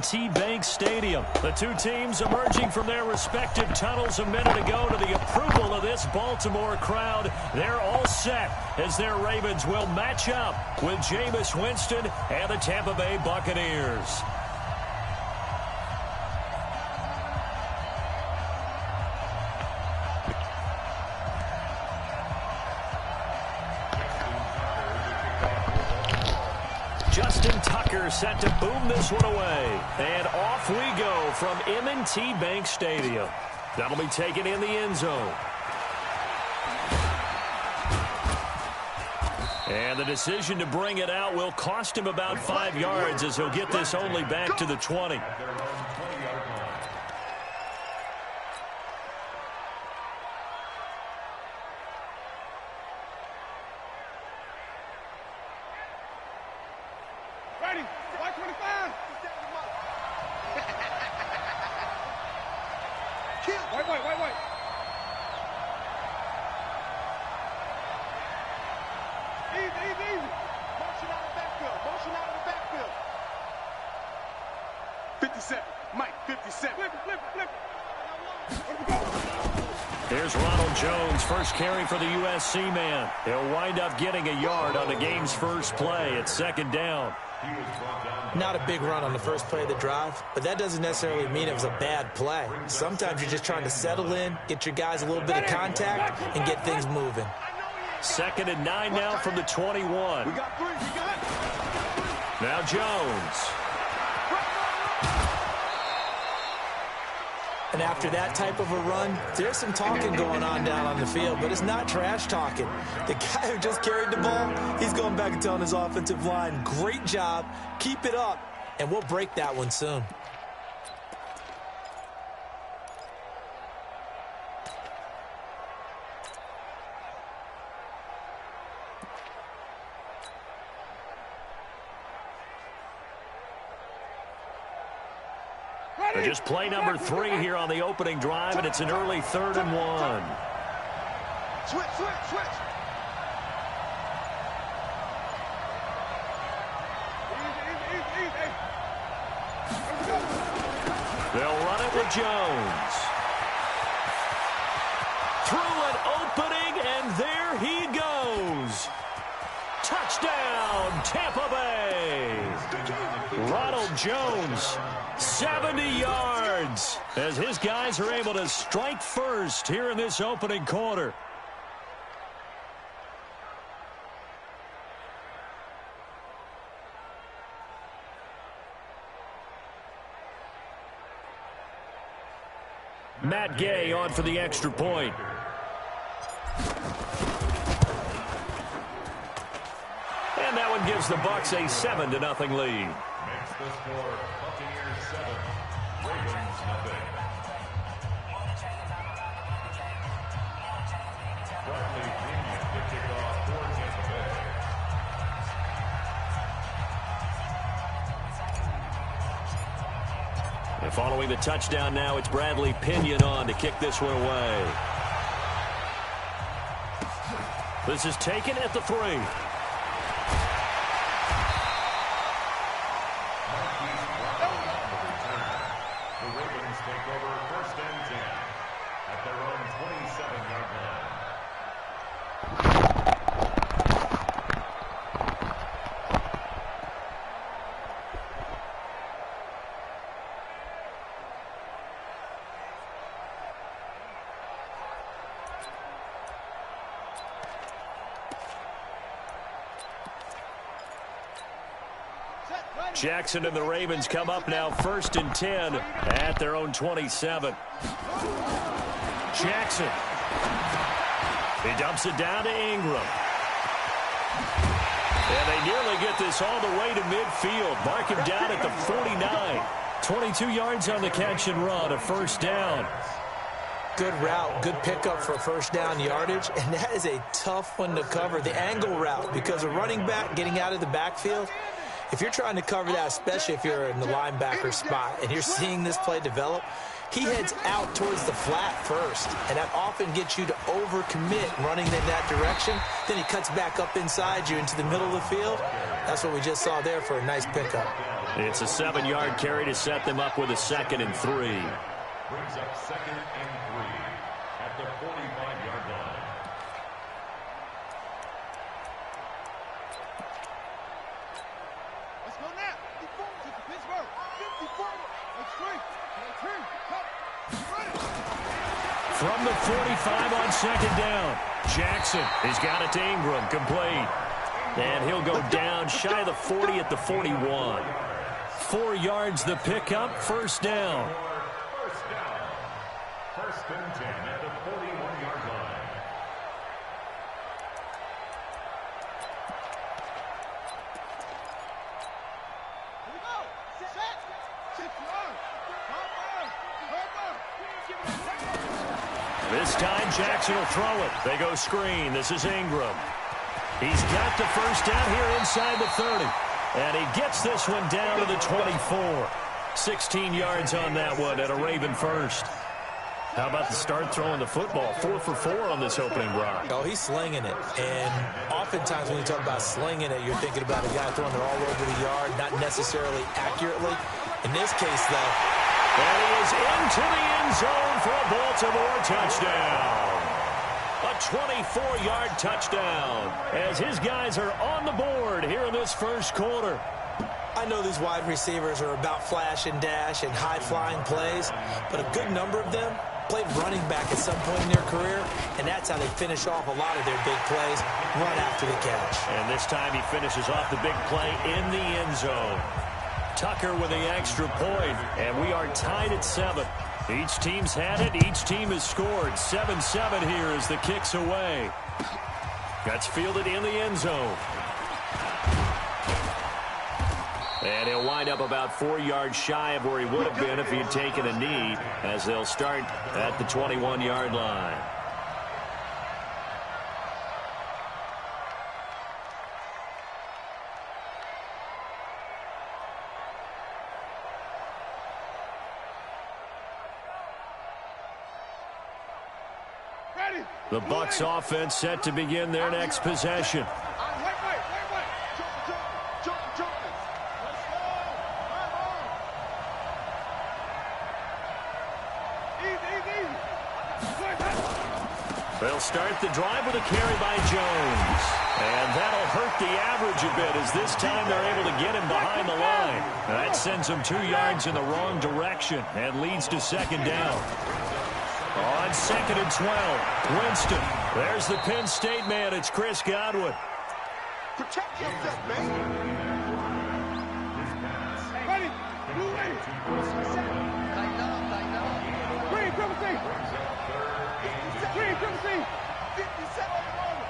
T-Bank Stadium. The two teams emerging from their respective tunnels a minute ago to the approval of this Baltimore crowd. They're all set as their Ravens will match up with Jameis Winston and the Tampa Bay Buccaneers. Justin Tucker set to boom this one away. And off we go from M&T Bank Stadium. That'll be taken in the end zone. And the decision to bring it out will cost him about 5 yards as he'll get this only back to the 20. Wait. Easy. Motion out of the backfield. 57. Mike, 57. Flip. Here's Ronald Jones, first carry for the USC man. He'll wind up getting a yard on the game's first play at second down. Not a big run on the first play of the drive, but that doesn't necessarily mean it was a bad play. Sometimes you're just trying to settle in, get your guys a little bit of contact, and get things moving. 2nd and 9 now from the 21. Now Jones. And after that type of a run, there's some talking going on down on the field, but it's not trash talking. The guy who just carried the ball, he's going back and telling his offensive line, great job, keep it up, and we'll break that one soon. Just play number 3 here on the opening drive, and it's an early 3rd and 1. Switch. Easy. They'll run it with Jones. Through an opening, and there he goes. Touchdown, Tampa Bay. Ronald Jones, 70 yards, as his guys are able to strike first here in this opening quarter. Matt Gay on for the extra point. And that one gives the Bucs a 7-0 lead. Makes the score Buccaneers 7, Ravens nothing. Bradley Pinion to kick off for Tampa Bay. And following the touchdown now, it's Bradley Pinion on to kick this one away. This is taken at the 3. Jackson and the Ravens come up now 1st and 10 at their own 27. Jackson. He dumps it down to Ingram. And they nearly get this all the way to midfield. Mark him down at the 49. 22 yards on the catch and run, a first down. Good route, good pickup for first down yardage, and that is a tough one to cover, the angle route, because a running back getting out of the backfield, if you're trying to cover that, especially if you're in the linebacker spot and you're seeing this play develop, he heads out towards the flat first, and that often gets you to overcommit running in that direction. Then he cuts back up inside you into the middle of the field. That's what we just saw there for a nice pickup. It's a 7-yard carry to set them up with a 2nd and 3. Brings up 2nd and 3 at the 45-yard line. Let's go now. 54 to Pittsburgh. 54. Let's three. From the 45 on 2nd down. Jackson has got it to Ingram, complete. And he'll go down shy of the 40 at the 41. 4 yards the pickup, 1st down. First down. 1st and 10 at the 41-yard line. Here we go. Set. 6 yards. This time Jackson will throw it. They go screen. This is Ingram. He's got the 1st down here inside the 30. And he gets this one down to the 24. 16 yards on that one and a Raven 1st. How about the start throwing the football? 4 for 4 on this opening drive. Oh, he's slinging it. And oftentimes when you talk about slinging it, you're thinking about a guy throwing it all over the yard, not necessarily accurately. In this case, though, and he is into the end zone for a Baltimore touchdown. A 24-yard touchdown as his guys are on the board here in this 1st quarter. I know these wide receivers are about flash and dash and high-flying plays, but a good number of them played running back at some point in their career, and that's how they finish off a lot of their big plays, run after the catch. And this time he finishes off the big play in the end zone. Tucker with the extra point, and we are tied at 7. Each team's had it. Each team has scored. 7-7 here as the kick's away. That's fielded in the end zone. And he'll wind up about 4 yards shy of where he would have been if he had taken a knee, as they'll start at the 21-yard line. The Bucs offense set to begin their next possession. They'll start the drive with a carry by Jones. And that'll hurt the average a bit as this time they're able to get him behind the line. That sends him 2 yards in the wrong direction and leads to 2nd down. On 2nd and 12, Winston. There's the Penn State man. It's Chris Godwin. Protect yourself, man. Ready. Blue way. Green, privacy. Green, privacy. 57 on the road.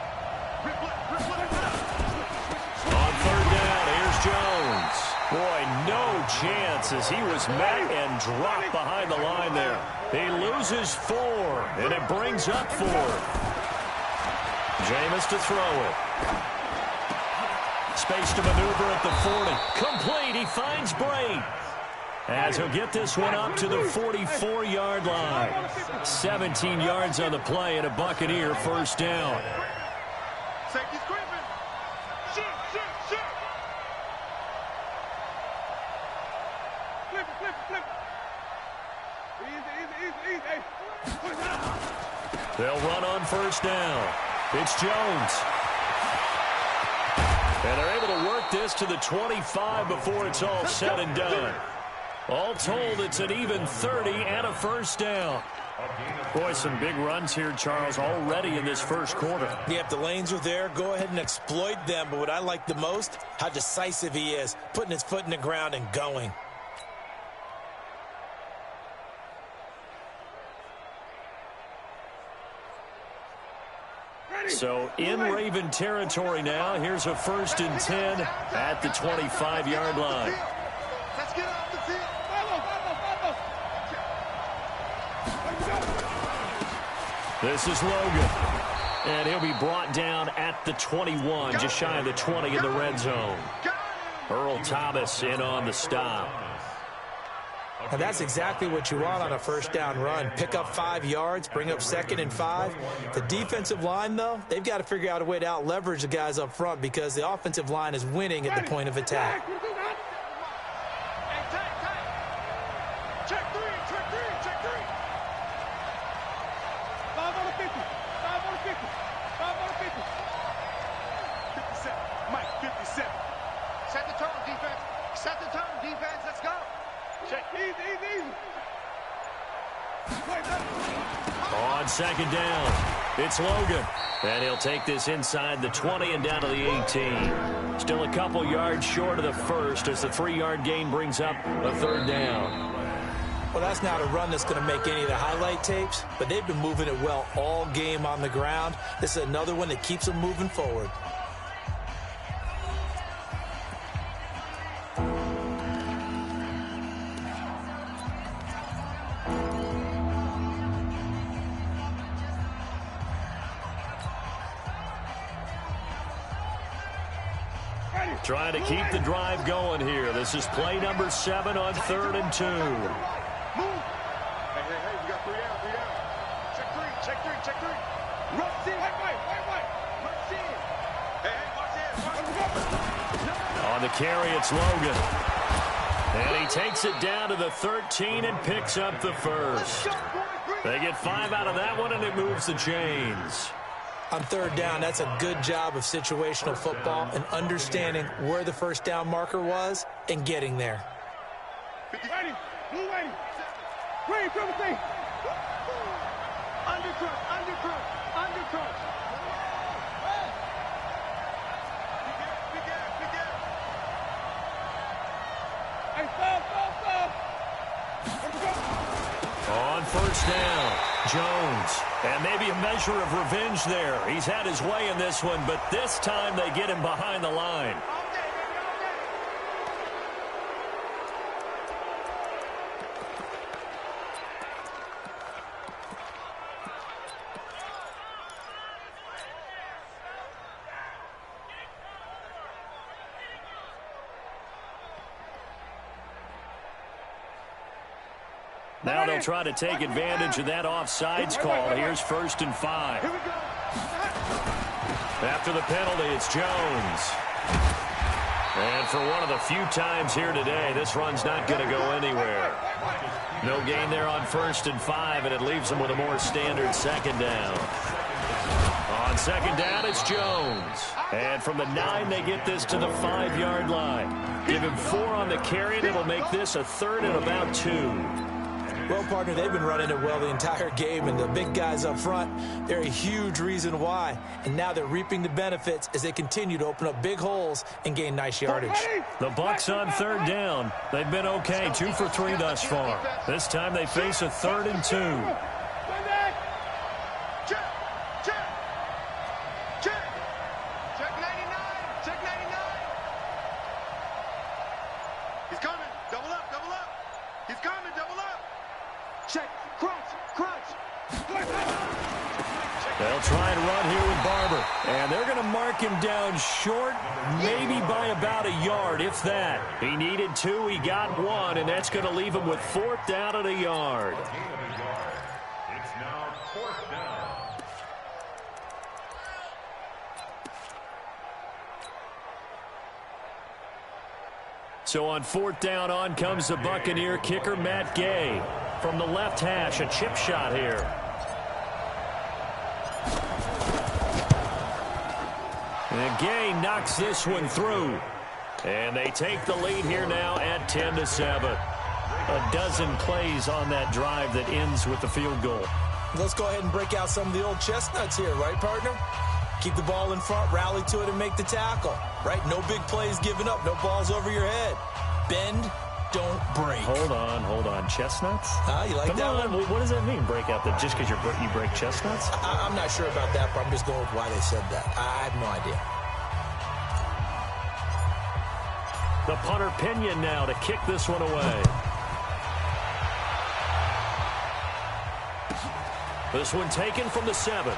On 3rd down, here's Jones. Boy, no chance as he was met and dropped behind the line there. He loses 4, and it brings up 4. Jameis to throw it. Space to maneuver at the 40. Complete. He finds Bray. As he'll get this one up to the 44-yard line. 17 yards on the play and a Buccaneer 1st down. Safety's creeping. Shoot. Flip it. Easy. They'll run on 1st down. It's Jones. And they're able to work this to the 25 before it's all said and done. All told, it's an even 30 and a 1st down. Boy, some big runs here, Charles, already in this 1st quarter. Yeah, if the lanes are there, go ahead and exploit them. But what I like the most, how decisive he is, putting his foot in the ground and going. So in Raven territory now. Here's a 1st and 10 at the 25-yard line. Let's get off the field. This is Logan. And he'll be brought down at the 21, just shy of the 20 in the red zone. Earl Thomas in on the stop. And that's exactly what you want on a 1st down run. Pick up 5 yards, bring up 2nd and 5. The defensive line, though, they've got to figure out a way to out-leverage the guys up front because the offensive line is winning at the point of attack. Check three, check three, check three. 5 on the 50, 5 on the 50, 5 on the 50. 57, Mike, 57. Set the tone, defense. Set the tone, defense. Let's go. Check, easy, easy, easy. On second down, it's Logan. And he'll take this inside the 20 and down to the 18. Still a couple yards short of the first as the 3-yard gain brings up a third down. Well, that's not a run that's going to make any of the highlight tapes, but they've been moving it well all game on the ground. This is another one that keeps them moving forward. Trying to keep the drive going here. This is play number 7 on 3rd and 2. Move. Hey, we got 3 out, 3 out. Check three, check three, check three. Rush in, white. Rush in. Hey, watch it. On the carry, it's Logan. And he takes it down to the 13 and picks up the first. They get 5 out of that one, and it moves the chains. On 3rd down, that's a good job of situational football and understanding where the first down marker was and getting there. Ready, blue ready. Ready, triple T. Undercrunch. Hey, stop. On first down, Jones. And maybe a measure of revenge there. He's had his way in this one, but this time they get him behind the line. Now they'll try to take advantage of that offsides call. Here's 1st and 5. After the penalty, it's Jones. And for one of the few times here today, this run's not going to go anywhere. No gain there on 1st and 5, and it leaves them with a more standard 2nd down. On 2nd down, it's Jones. And from the 9, they get this to the 5-yard line. Give him 4 on the carry, and it'll make this a 3rd and about 2. Well, partner, they've been running it well the entire game, and the big guys up front, they're a huge reason why. And now they're reaping the benefits as they continue to open up big holes and gain nice yardage. The Bucs on 3rd down. They've been okay, 2 for 3 thus far. This time they face a 3rd and 2. Check 99. He's coming. Double up. He's coming. Double up. Check. Crunch. They'll try and run here with Barber. And they're going to mark him down short, maybe by about a yard, if that. He needed 2, he got 1, and that's going to leave him with 4th down at a yard. It's now 4th down. So on 4th down, on comes the Buccaneer kicker, Matt Gay. From the left hash, a chip shot here. And Gay knocks this one through. And they take the lead here now at 10-7. A dozen plays on that drive that ends with the field goal. Let's go ahead and break out some of the old chestnuts here, right, partner? Keep the ball in front, rally to it, and make the tackle, right? No big plays given up, no balls over your head. Bend, don't break. Hold on. Chestnuts? You like that one? What does that mean, break out? Just because you break chestnuts? I'm not sure about that, but I'm just going with why they said that. I have no idea. The punter Pinion now to kick this one away. This one taken from the 7.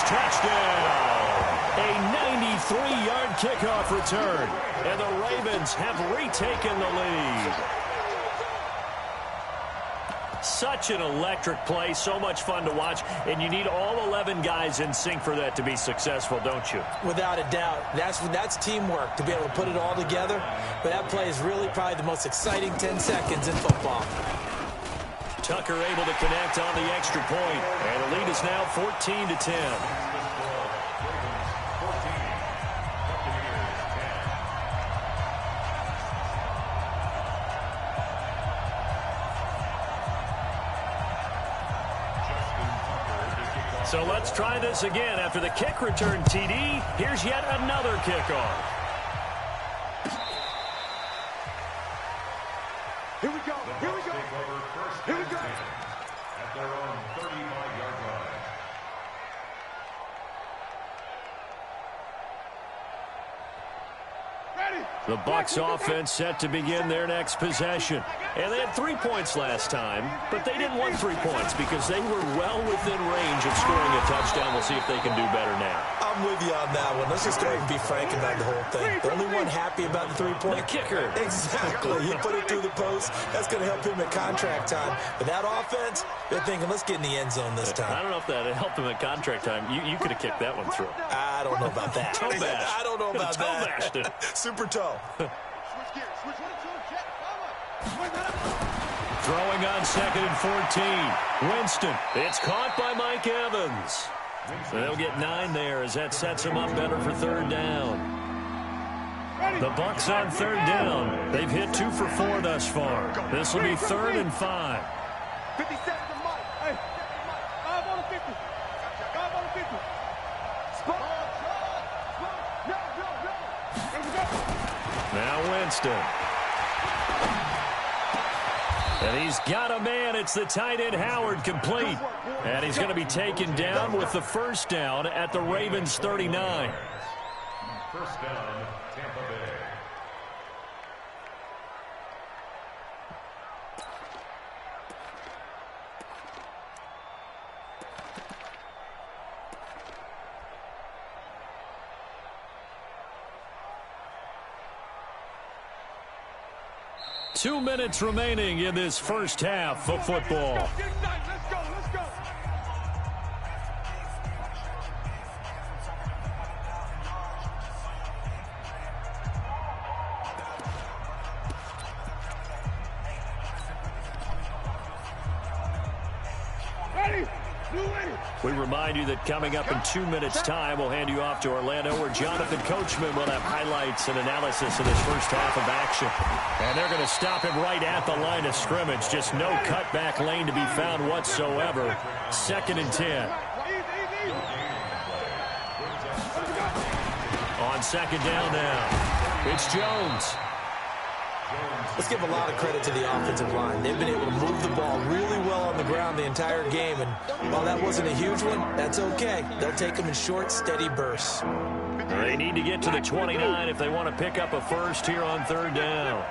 Touchdown! A 93-yard kickoff return, and the Ravens have retaken the lead. such an electric play, so much fun to watch, and you need all 11 guys in sync for that to be successful, don't you? Without a doubt. That's teamwork to be able to put it all together, but that play is really probably the most exciting 10 seconds in football. Tucker able to connect on the extra point, and the lead is now 14-10. So let's try this again. After the kick return TD, here's yet another kickoff. Here we go. Here we go. Here we go. At their own 35-yard line. The Bucs offense set to begin their next possession. And they had 3 points last time, but they didn't want 3 points because they were well within range of scoring a touchdown. We'll see if they can do better now. I'm with you on that one. Let's just go ahead and be frank about the whole thing. The only one happy about the 3-point. The kicker. Exactly. You put it through the post. That's going to help him at contract time. But that offense, they're thinking, let's get in the end zone this time. I don't know if that helped them at contract time. You could have kicked that one through. I don't know about that. Toe bash. I don't know about toe that. bashed it. Super toe. Switch gears. Switch 1 and 2. Jet. Forward. Throwing on 2nd and 14. Winston. It's caught by Mike Evans. So they'll get 9 there as that sets them up better for 3rd down. The Bucs on 3rd down. They've hit 2 for 4 thus far. This will be 3rd and 5. 50 seconds to Mike. Hey, 5 on the 50. 5 on the 50. Spot. No. Now Winston. And he's got a man. It's the tight end Howard, complete. And he's going to be taken down with the 1st down at the Ravens 39. 1st down, Tampa Bay. Two minutes remaining in this first half of football. Let's go. Let's go. Ready. We remind you that coming up in 2 minutes' time, we'll hand you off to Orlando, where Jonathan Coachman will have highlights and analysis of this first half of action. And they're going to stop him right at the line of scrimmage. Just no cutback lane to be found whatsoever. 2nd and 10. On 2nd down now, it's Jones. Let's give a lot of credit to the offensive line. They've been able to move the ball really well on the ground the entire game. And while that wasn't a huge one, that's okay. They'll take them in short, steady bursts. They need to get to the 29 if they want to pick up a first here on 3rd down.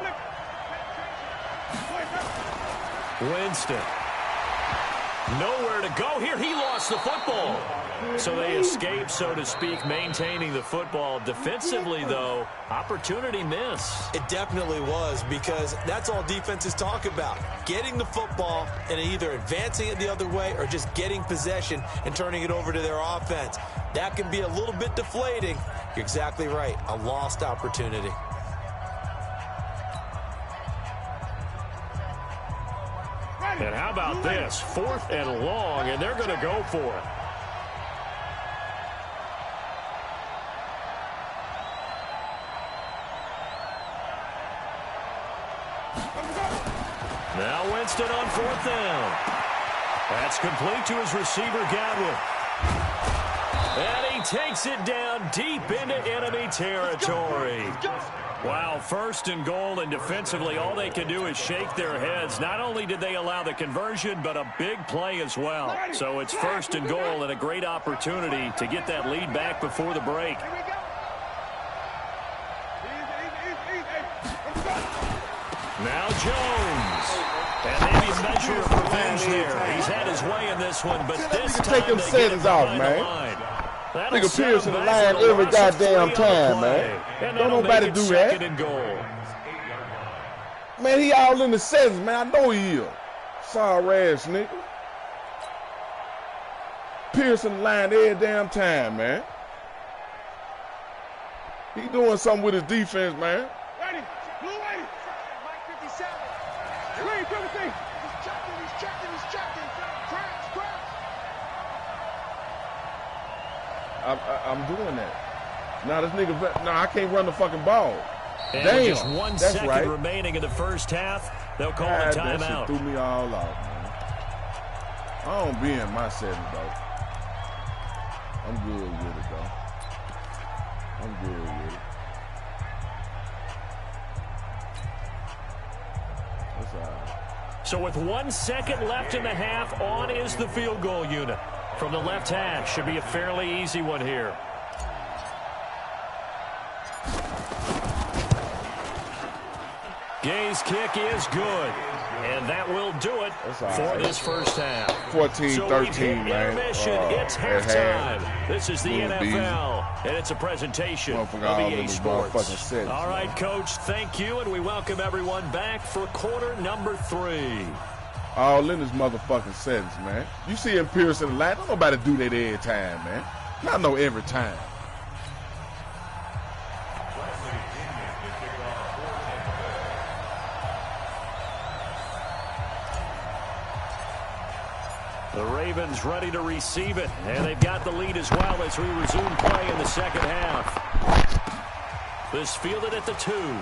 Winston. Nowhere to go here. He lost the football. So they escape, so to speak, maintaining the football. Defensively, though, opportunity miss. It definitely was, because that's all defenses talk about. Getting the football and either advancing it the other way or just getting possession and turning it over to their offense. That can be a little bit deflating. You're exactly right. A lost opportunity. And how about this? 4th and long, and they're going to go for it. Now Winston on 4th down. That's complete to his receiver, Godwin. And he takes it down deep into enemy territory. Wow, 1st and goal, and defensively all they can do is shake their heads. Not only did they allow the conversion, but a big play as well. So it's 1st and goal and a great opportunity to get that lead back before the break. Now Jones. And maybe a measure of revenge there. He's had his way in this one, but this time take them settings off, man. Nigga Pierce in the line every goddamn time, man. Don't nobody do that. Man, he all in the settings, man. I know he is. Sorry ass nigga. Piercing the line every damn time, man. He doing something with his defense, man. Ready. Blue ready. Mike 57. Ready, double thing. He's checking. Crash. I'm doing that. Now this nigga, I can't run the fucking ball. And damn. With just 1 second remaining in the first half, they'll call a timeout. That shit threw me all out, man. I don't be in my setting, though. I'm good with it, though. I'm good with it. That's all right. So with 1 second left in the half, on is the field goal unit. From the left hash, should be a fairly easy one here. Gay's kick is good. And that will do it for this first half. 14-13, man. It's halftime. This is the NFL, and it's a presentation of EA Sports. All right, Coach, thank you, and we welcome everyone back for quarter number 3. All in this motherfucking sentence, man. You see him piercing the line. Don't nobody do that every time, man. Not no every time. The Ravens ready to receive it, and they've got the lead as well as we resume play in the second half. This fielded at the 2. And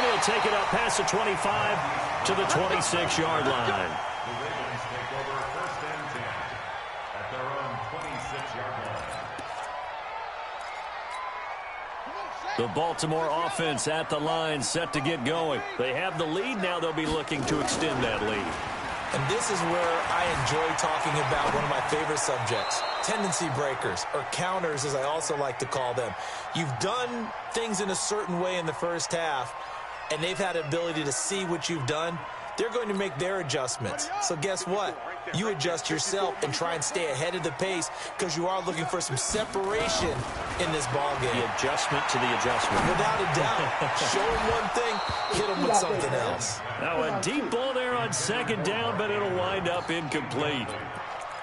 he'll take it up past the 25 to the 26-yard line. The Ravens take over 1st and 10 at their own 26-yard line. The Baltimore offense at the line, set to get going. They have the lead. Now they'll be looking to extend that lead. And this is where I enjoy talking about one of my favorite subjects, tendency breakers, or counters, as I also like to call them. You've done things in a certain way in the first half, and they've had the ability to see what you've done. They're going to make their adjustments. So guess what? You adjust yourself and try and stay ahead of the pace because you are looking for some separation in this ball game. The adjustment to the adjustment. Without a doubt. Show them one thing, hit them with something else. Now a deep ball there on second down, but it'll wind up incomplete.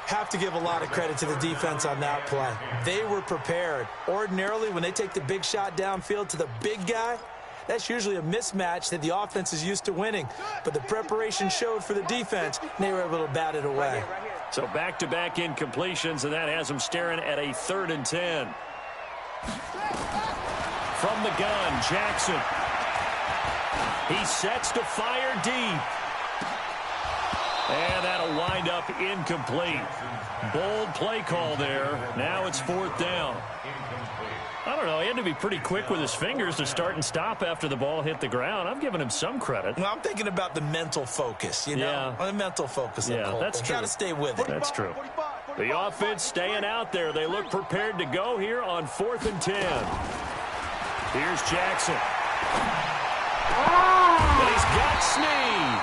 Have to give a lot of credit to the defense on that play. They were prepared. Ordinarily, when they take the big shot downfield to the big guy, that's usually a mismatch that the offense is used to winning. But the preparation showed for the defense, and they were able to bat it away. So back-to-back incompletions, and that has them staring at a 3rd and 10. From the gun, Jackson. He sets to fire deep. And that'll wind up incomplete. Bold play call there. Now it's 4th down. I don't know. He had to be pretty quick with his fingers to start and stop after the ball hit the ground. I'm giving him some credit. Well, I'm thinking about the mental focus, you know? The mental focus. Yeah, that's true. Got to stay with it. That's true. The offense staying out there. They look prepared to go here on 4th and 10. Here's Jackson. And he's got Snead.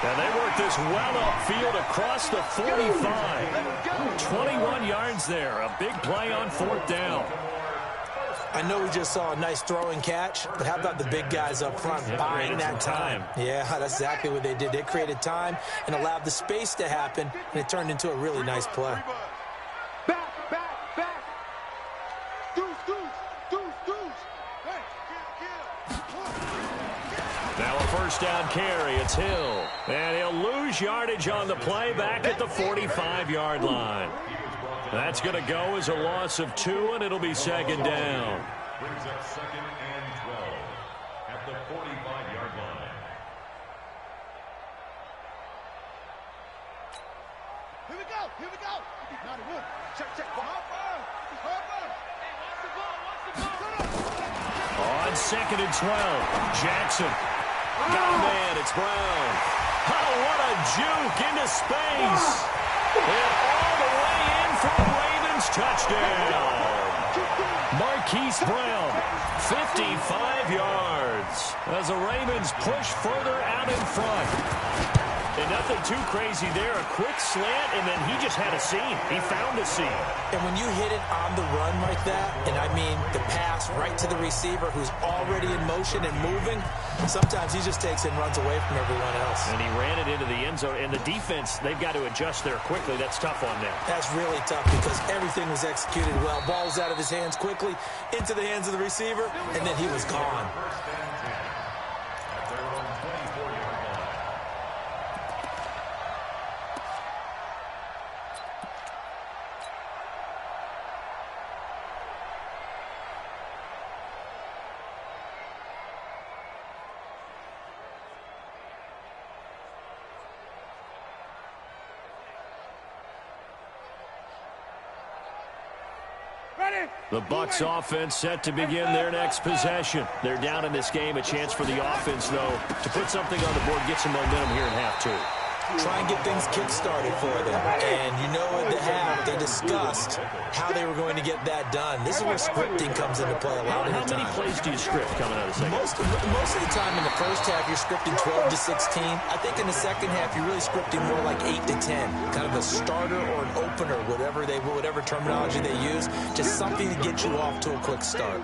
And they work this well upfield across the 45. 21 yards there. A big play on 4th down. I know we just saw a nice throwing catch, but how about the big guys up front buying that time? Yeah, that's exactly what they did. They created time and allowed the space to happen, and it turned into a really nice play. Back. Deuce. Now a 1st down carry. It's Hill. And he'll lose yardage on the play back at the 45-yard line. That's going to go as a loss of 2, and it'll be 2nd down. Brings up 2nd and 12 at the 45-yard line. Here we go. Not a wood. Check. On 2nd and 12, Jackson. Got a man, it's Brown. Oh, what a juke into space. And all the way in for a Ravens touchdown. Marquise Brown, 55 yards. As the Ravens push further out in front. And nothing too crazy there. A quick slant, and then he just had a seam. He found a seam. And when you hit it on the run like that, and I mean the pass right to the receiver who's already in motion and moving, sometimes he just takes it and runs away from everyone else. And he ran it into the end zone. And the defense, they've got to adjust there quickly. That's tough on them. That's really tough because everything was executed well. Ball was out of his hands quickly, into the hands of the receiver, and then he was gone. The Bucs offense set to begin their next possession. They're down in this game. A chance for the offense, though, to put something on the board, get some momentum here in half two. Try and get things kick-started for them. And you know at the half, they discussed how they were going to get that done. This is where scripting comes into play a lot of the time. How many plays do you script coming out of the second? Most of the time in the first half, you're scripting 12 to 16. I think in the second half, you're really scripting more like 8 to 10. Kind of a starter or an opener, whatever terminology they use. Just something to get you off to a quick start.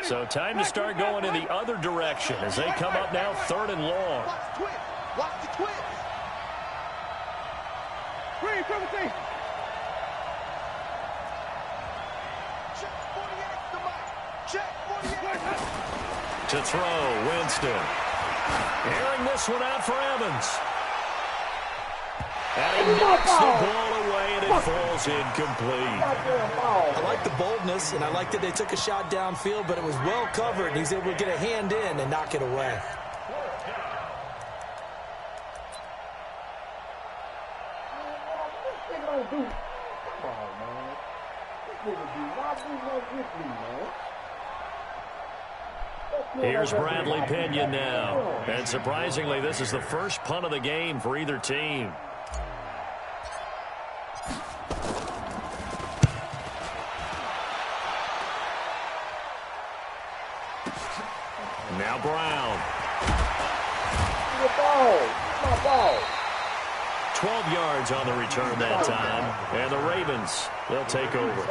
So time to start going in the other direction as they come up now 3rd and long. Watch the twist. Green, triple team. Check 48 to Mike. Check 48. To throw, Winston. Airing this one out for Evans. And he knocks the ball away, and it falls incomplete. I like the boldness, and I like that they took a shot downfield, but it was well covered, and he's able to get a hand in and knock it away. Here's Bradley Pinion now. And surprisingly, this is the first punt of the game for either team. Now Brown. 12 yards on the return that time. And the Ravens, they'll take over.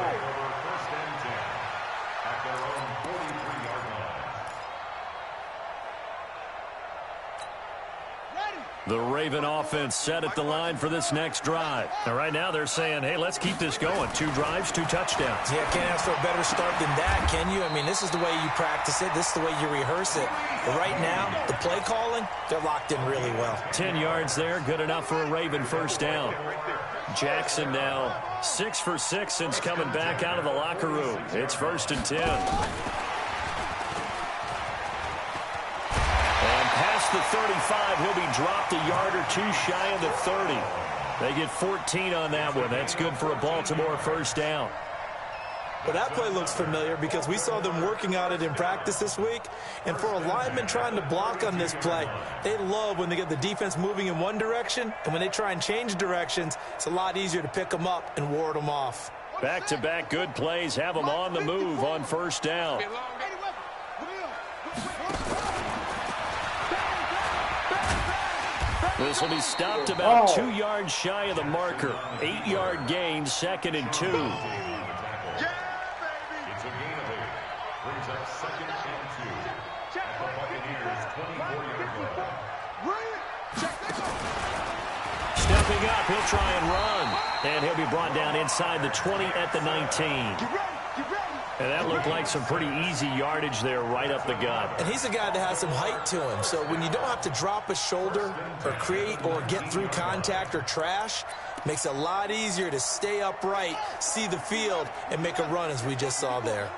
The Raven offense set at the line for this next drive. And right now they're saying, hey, let's keep this going. 2 drives, 2 touchdowns. Yeah, can't ask for a better start than that, can you? I mean, this is the way you practice it. This is the way you rehearse it. But right now, the play calling, they're locked in really well. 10 yards there, good enough for a Raven first down. Jackson now 6 for 6 since coming back out of the locker room. It's 1st and 10. Past the 35, he'll be dropped a yard or 2 shy of the 30. They get 14 on that one. That's good for a Baltimore first down. Well, that play looks familiar because we saw them working on it in practice this week. And for a lineman trying to block on this play, they love when they get the defense moving in one direction. And when they try and change directions, it's a lot easier to pick them up and ward them off. Back-to-back good plays have them on the move on first down. This will be stopped about 2 yards shy of the marker. 8-yard gain, 2nd and 2. It's a gain of 8. Brings up 2nd and 2. At the Buccaneers' 24-yard line. Stepping up, he'll try and run. And he'll be brought down inside the 20 at the 19. And that looked like some pretty easy yardage there right up the gut. And he's a guy that has some height to him. So when you don't have to drop a shoulder or create or get through contact or trash, makes it a lot easier to stay upright, see the field, and make a run as we just saw there.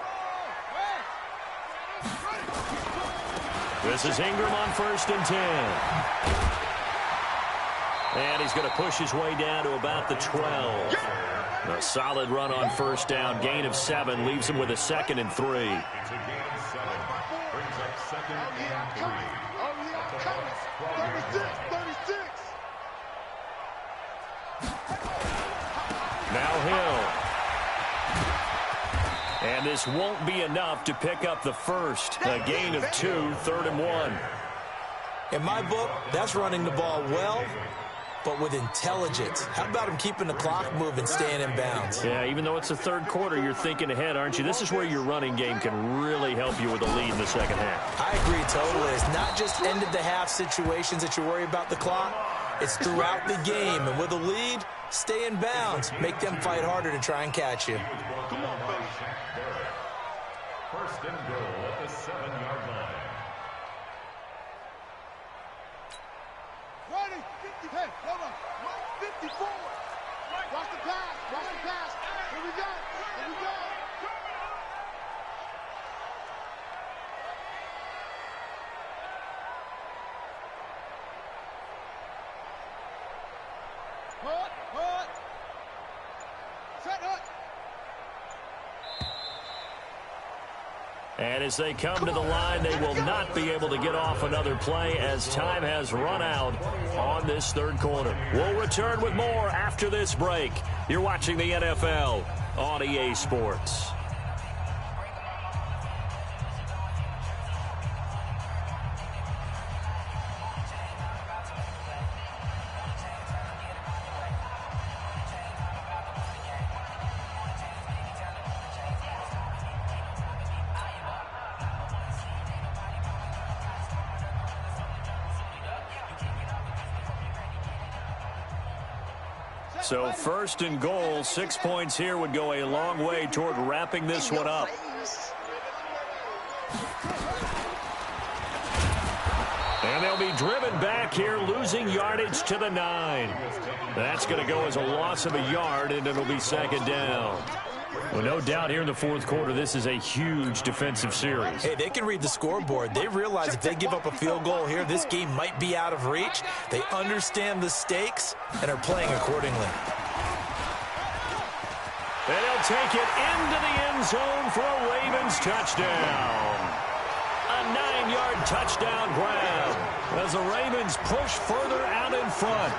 This is Ingram on 1st and 10. And he's going to push his way down to about the 12. A solid run on first down. Gain of 7 leaves him with a 2nd and 3. It's a gain of 7. Brings up 2nd and 3. Now Hill. And this won't be enough to pick up the first. A gain of 2, 3rd and 1. In my book, that's running the ball well, but with intelligence. How about him keeping the clock moving, staying in bounds? Yeah, even though it's the third quarter, you're thinking ahead, aren't you? This is where your running game can really help you with a lead in the second half. I agree totally. It's not just end-of-the-half situations that you worry about the clock. It's throughout the game. And with a lead, stay in bounds. Make them fight harder to try and catch you. Come on, fellas. First and goal at the 7-yard line. Ready? Hey, hold on. 54. Watch the pass. Watch the pass. Here we go. Here we go. Hut. Set up. And as they come to the line, they will not be able to get off another play as time has run out on this third quarter. We'll return with more after this break. You're watching the NFL on EA Sports. So first and goal, 6 points here would go a long way toward wrapping this one up. And they'll be driven back here, losing yardage to the 9. That's going to go as a loss of a yard, and it'll be 2nd down. Well, no doubt here in the fourth quarter, this is a huge defensive series. Hey, they can read the scoreboard. They realize if they give up a field goal here, this game might be out of reach. They understand the stakes and are playing accordingly. And they'll take it into the end zone for a Ravens touchdown. A 9-yard touchdown grab as the Ravens push further out in front.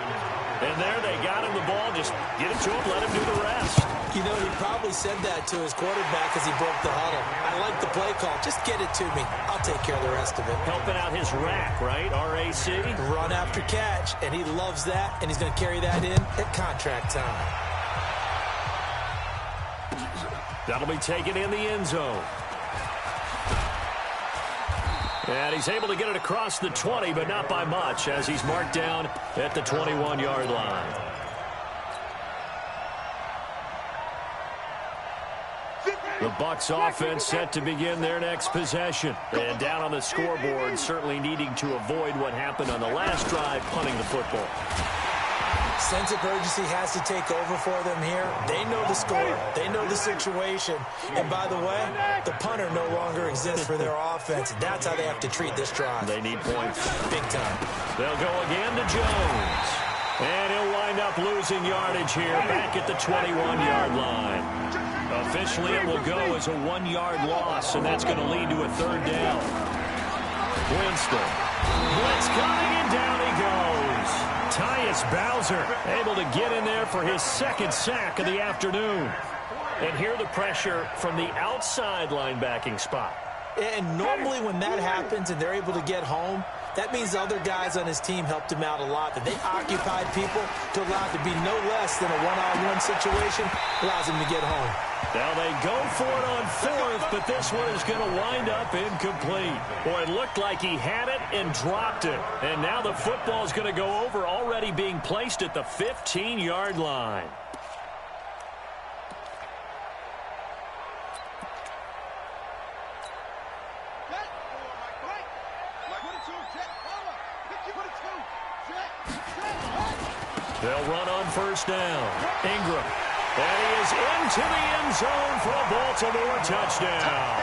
And there they got him the ball. Just get it to him, let him do the rest. You know, he probably said that to his quarterback as he broke the huddle. I like the play call. Just get it to me. I'll take care of the rest of it. Helping out his rack, right? R-A-C? Run after catch, and he loves that, and he's going to carry that in at contract time. That'll be taken in the end zone. And he's able to get it across the 20, but not by much, as he's marked down at the 21-yard line. The Bucs offense set to begin their next possession. And down on the scoreboard, certainly needing to avoid what happened on the last drive, punting the football. Sense of urgency has to take over for them here. They know the score. They know the situation. And by the way, the punter no longer exists for their offense. That's how they have to treat this drive. They need points. Big time. They'll go again to Jones. And he'll wind up losing yardage here back at the 21-yard line. Officially, it will go as a 1-yard loss, and that's going to lead to a 3rd down. Winston. Blitz coming, and down he goes. Tyus Bowser able to get in there for his 2nd sack of the afternoon. And hear the pressure from the outside linebacking spot. And normally when that happens and they're able to get home, that means the other guys on his team helped him out a lot. That they occupied people to allow it to be no less than a one-on-one situation, allows him to get home. Now they go for it on 4th, but this one is going to wind up incomplete. Boy, it looked like he had it and dropped it. And now the football is going to go over, already being placed at the 15-yard line. They'll run on 1st down. Ingram. And he is into the end zone for a Baltimore touchdown.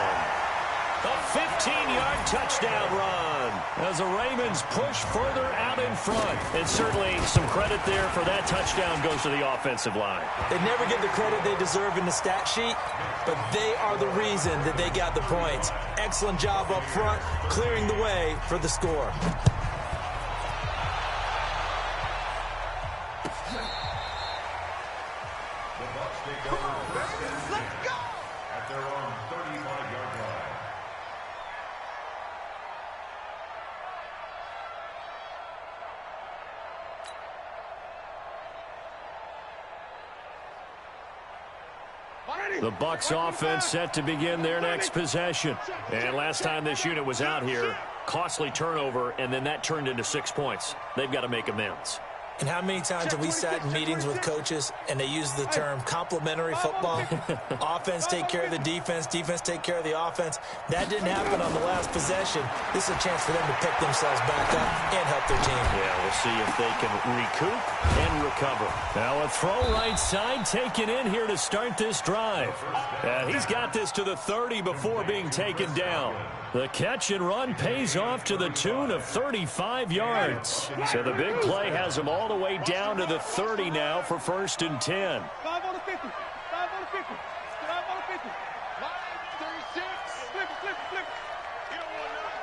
A 15-yard touchdown run as the Ravens push further out in front. And certainly some credit there for that touchdown goes to the offensive line. They never get the credit they deserve in the stat sheet, but they are the reason that they got the points. Excellent job up front, clearing the way for the score. Come on, baby. Let's go. At their own 35-yard line. The Bucs offense set to begin their next possession. And last time this unit was out here, costly turnover, and then that turned into 6 points. They've got to make amends. And how many times have we sat in meetings with coaches and they use the term complementary football? Offense take care of the defense, defense take care of the offense. That didn't happen on the last possession. This is a chance for them to pick themselves back up and help their team. Yeah, we'll see if they can recoup and recover. Now a throw right side taken in here to start this drive. He's got this to the 30 before being taken down. The catch and run pays off to the tune of 35 yards. So the big play has him all the way down to the 30 now for 1st and 10. 5 on the 50. 5 on the 50. 5 on the 50. Line 36. Flip it, flip it, flip it. You don't want none.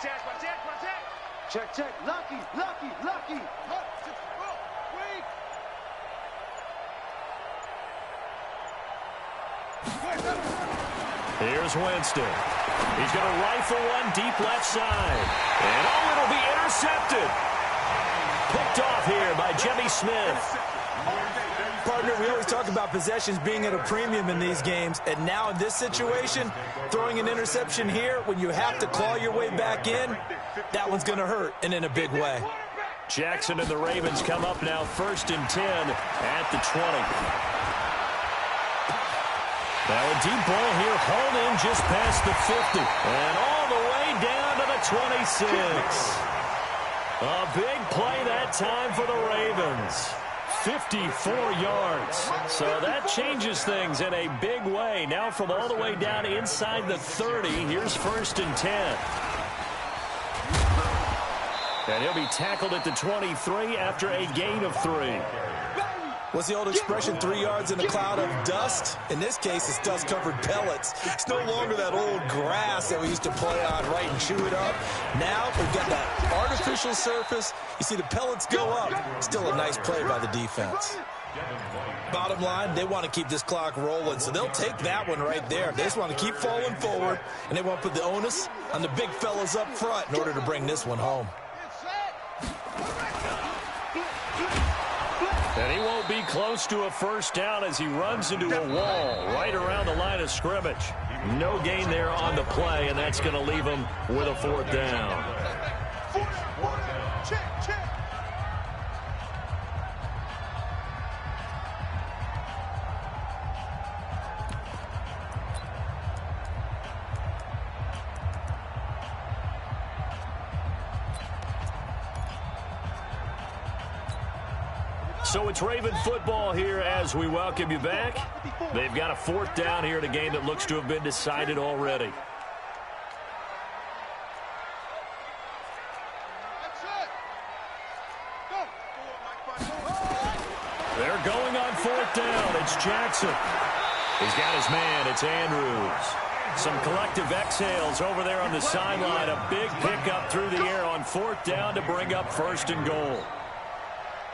Check, check, check. Check, check. Lucky, lucky, lucky. Wait. Here's Winston. He's going to rifle one deep left side. And oh, it'll be intercepted. Picked off here by Jimmy Smith. Partner, we always talk about possessions being at a premium in these games, and now in this situation, throwing an interception here when you have to claw your way back in, that one's going to hurt, and in a big way. Jackson and the Ravens come up now 1st and 10 at the 20. Now a deep ball here, hauled in just past the 50. And all the way down to the 26. A big play that time for the Ravens. 54 yards. So that changes things in a big way. Now from all the way down inside the 30, here's 1st and 10. And he'll be tackled at the 23 after a gain of 3. What's the old expression, 3 yards in a cloud of dust? In this case, it's dust-covered pellets. It's no longer that old grass that we used to play on, right, and chew it up. Now we've got that artificial surface. You see the pellets go up. Still a nice play by the defense. Bottom line, they want to keep this clock rolling, so they'll take that one right there. They just want to keep falling forward, and they want to put the onus on the big fellas up front in order to bring this one home. And he won't be close to a 1st down as he runs into a wall right around the line of scrimmage. No gain there on the play, and that's going to leave him with a 4th down. Check, check. So it's Raven football here as we welcome you back. They've got a 4th down here in a game that looks to have been decided already. They're going on 4th down. It's Jackson. He's got his man. It's Andrews. Some collective exhales over there on the sideline. A big pickup through the air on 4th down to bring up 1st and goal.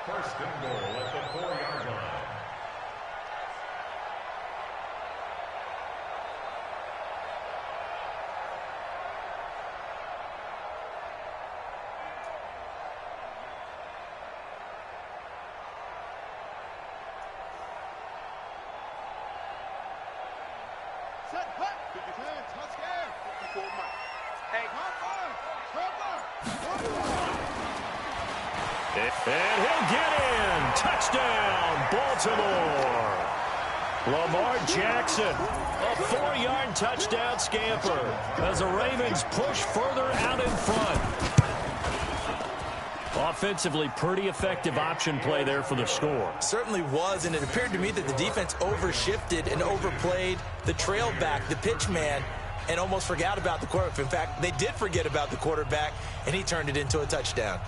1st and goal at the 4-yard line. Set, hut. 50 touchdown. 54 Mike. Hey, and he'll get in. Touchdown, Baltimore. Lamar Jackson, a 4-yard touchdown scamper as the Ravens push further out in front. Offensively, pretty effective option play there for the score. Certainly was, and it appeared to me that the defense overshifted and overplayed the trail back, the pitch man, and almost forgot about the quarterback. In fact, they did forget about the quarterback, and he turned it into a touchdown.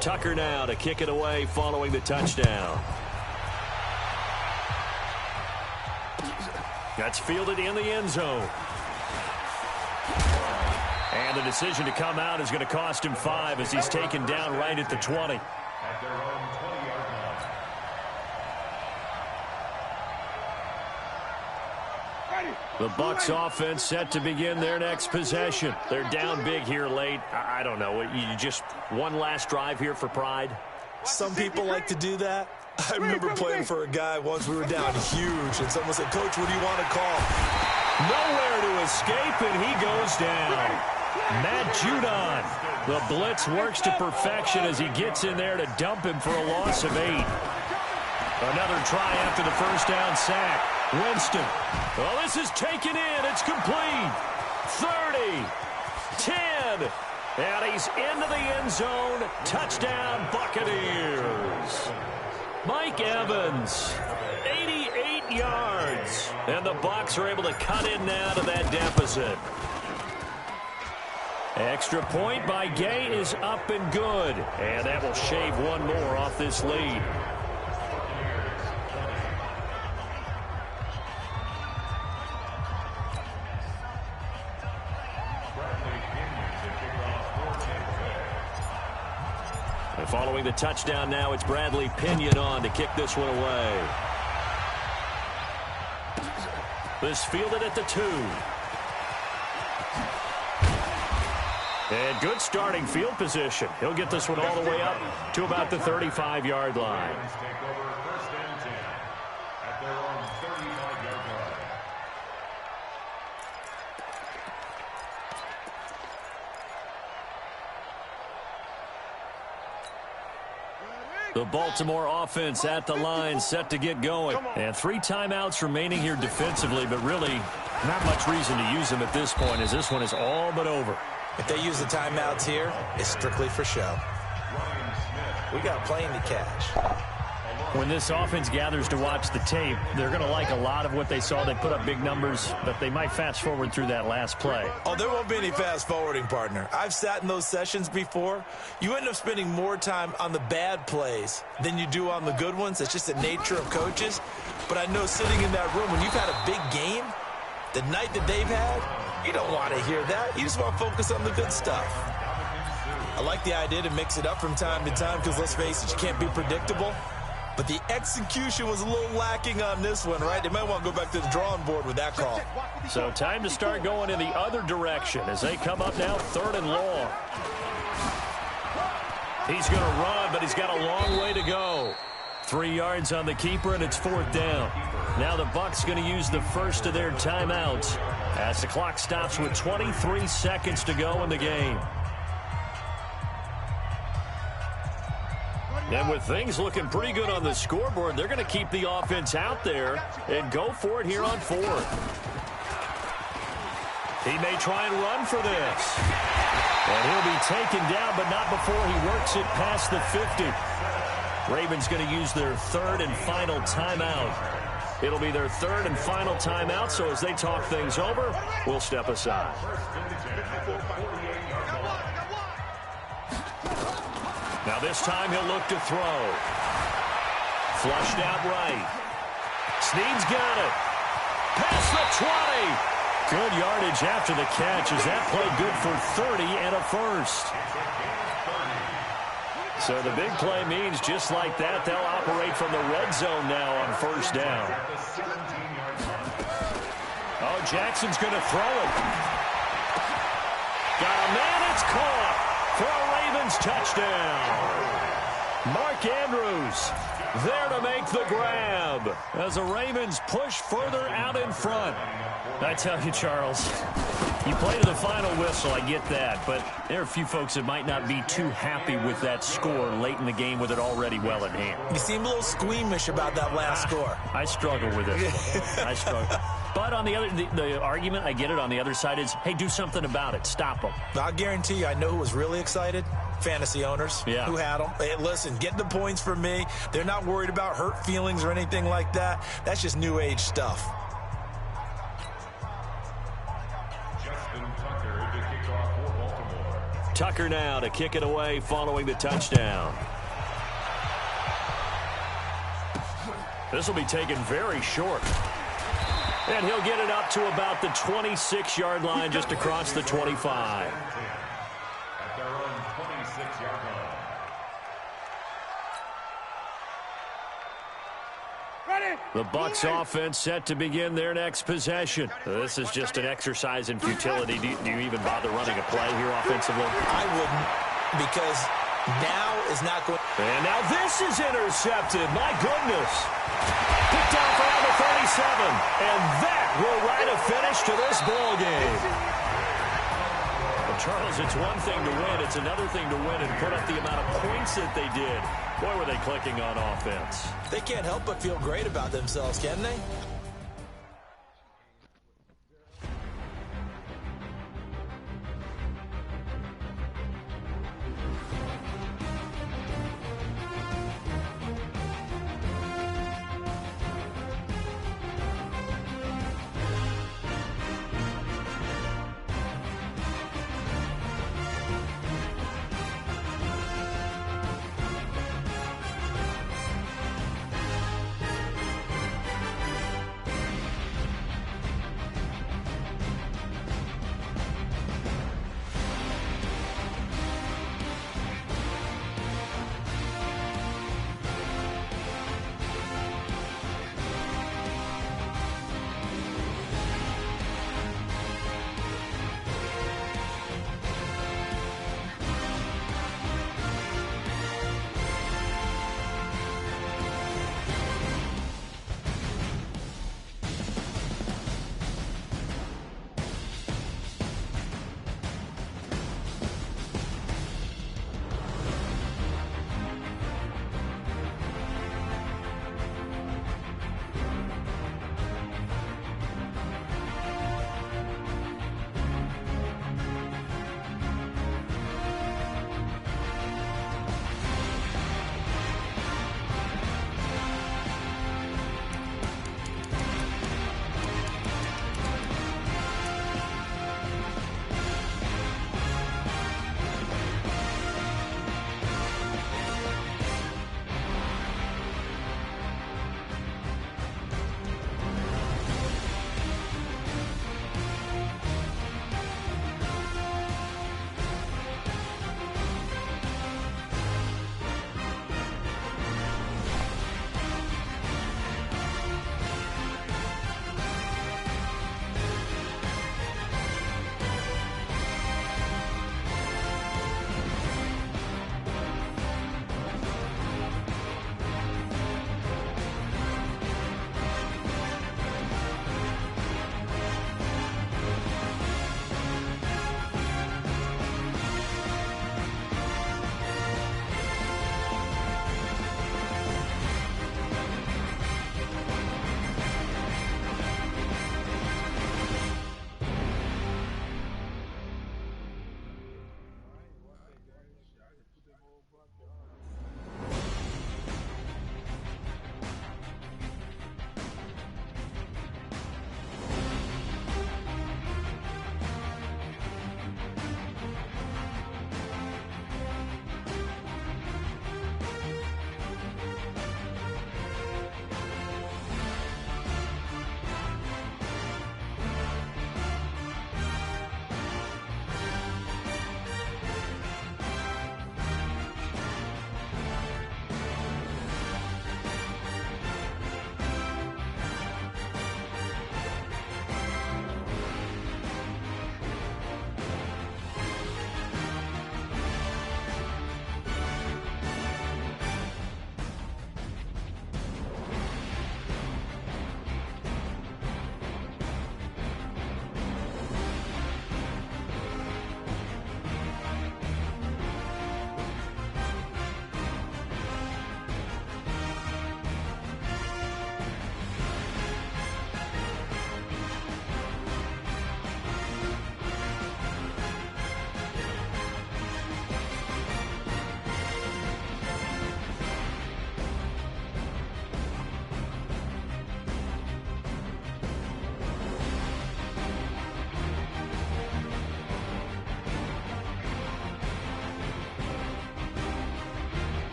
Tucker now to kick it away following the touchdown. That's fielded in the end zone. And the decision to come out is going to cost him 5 as he's taken down right at the 20. At their own 20-yard line. The Bucs offense set to begin their next possession. They're down big here late. I don't know. You just one last drive here for pride? Some people like to do that. I remember playing for a guy once we were down huge, and someone said, "Coach, what do you want to call?" Nowhere to escape, and he goes down. Matt Judon. The blitz works to perfection as he gets in there to dump him for a loss of 8. Another try after the first down sack. Winston. Well, this is taken in. It's complete. 30. 10. And he's into the end zone. Touchdown, Buccaneers. Mike Evans, 88 yards. And the Bucs are able to cut in now to that deficit. Extra point by Gay is up and good. And that will shave one more off this lead. And following the touchdown now, it's Bradley Pinion on to kick this one away. This fielded at the 2. And good starting field position. He'll get this one all the way up to about the 35-yard line. Take over first and 10 at their own 35-yard line. The Baltimore offense at the line, set to get going. And 3 timeouts remaining here defensively, but really not much reason to use them at this point, as this one is all but over. If they use the timeouts here, it's strictly for show. We got a plane to catch. When this offense gathers to watch the tape, they're going to like a lot of what they saw. They put up big numbers, but they might fast forward through that last play. Oh, there won't be any fast forwarding, partner. I've sat in those sessions before. You end up spending more time on the bad plays than you do on the good ones. It's just the nature of coaches. But I know sitting in that room, when you've had a big game, the night that they've had, you don't want to hear that. You just want to focus on the good stuff. I like the idea to mix it up from time to time because, let's face it, you can't be predictable. But the execution was a little lacking on this one, right? They might want to go back to the drawing board with that call. So time to start going in the other direction as they come up now 3rd and long. He's going to run, but he's got a long way to go. 3 yards on the keeper, and it's 4th down. Now the Bucs going to use the first of their timeouts as the clock stops with 23 seconds to go in the game. And with things looking pretty good on the scoreboard, they're going to keep the offense out there and go for it here on 4th. He may try and run for this. And he'll be taken down, but not before he works it past the 50. Ravens going to use their 3rd and final timeout. It'll be their 3rd and final timeout, so as they talk things over, we'll step aside. Now this time he'll look to throw. Flushed out right. Snead's got it. Past the 20. Good yardage after the catch as that play good for 30 and a first. So the big play means just like that, they'll operate from the red zone now on 1st down. Oh, Jackson's going to throw it. Got a man, it's caught for a Ravens touchdown. Mark Andrews there to make the grab as the Ravens push further out in front. I tell you, Charles, you play to the final whistle, I get that, but there are a few folks that might not be too happy with that score late in the game with it already well in hand. You seem a little squeamish about that last score. I struggle with it. I struggle. But on the other, the argument, I get it, on the other side is, hey, do something about it. Stop them. I'll guarantee you, I know who was really excited. Fantasy owners who had them. Hey, listen, get the points for me. They're not worried about hurt feelings or anything like that. That's just new age stuff. Tucker now to kick it away following the touchdown. This will be taken very short. And he'll get it up to about the 26-yard line, just across the 25. At their own 26-yard line. The Bucs offense set to begin their next possession. This is just an exercise in futility. Do you even bother running a play here offensively? I wouldn't, because now is not going. And now this is intercepted. My goodness. Picked out for number 37. And that will write a finish to this ball game. Well, Charles, it's one thing to win. It's another thing to win and put up the amount of points that they did. Boy, were they clicking on offense. They can't help but feel great about themselves, can they?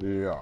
Yeah.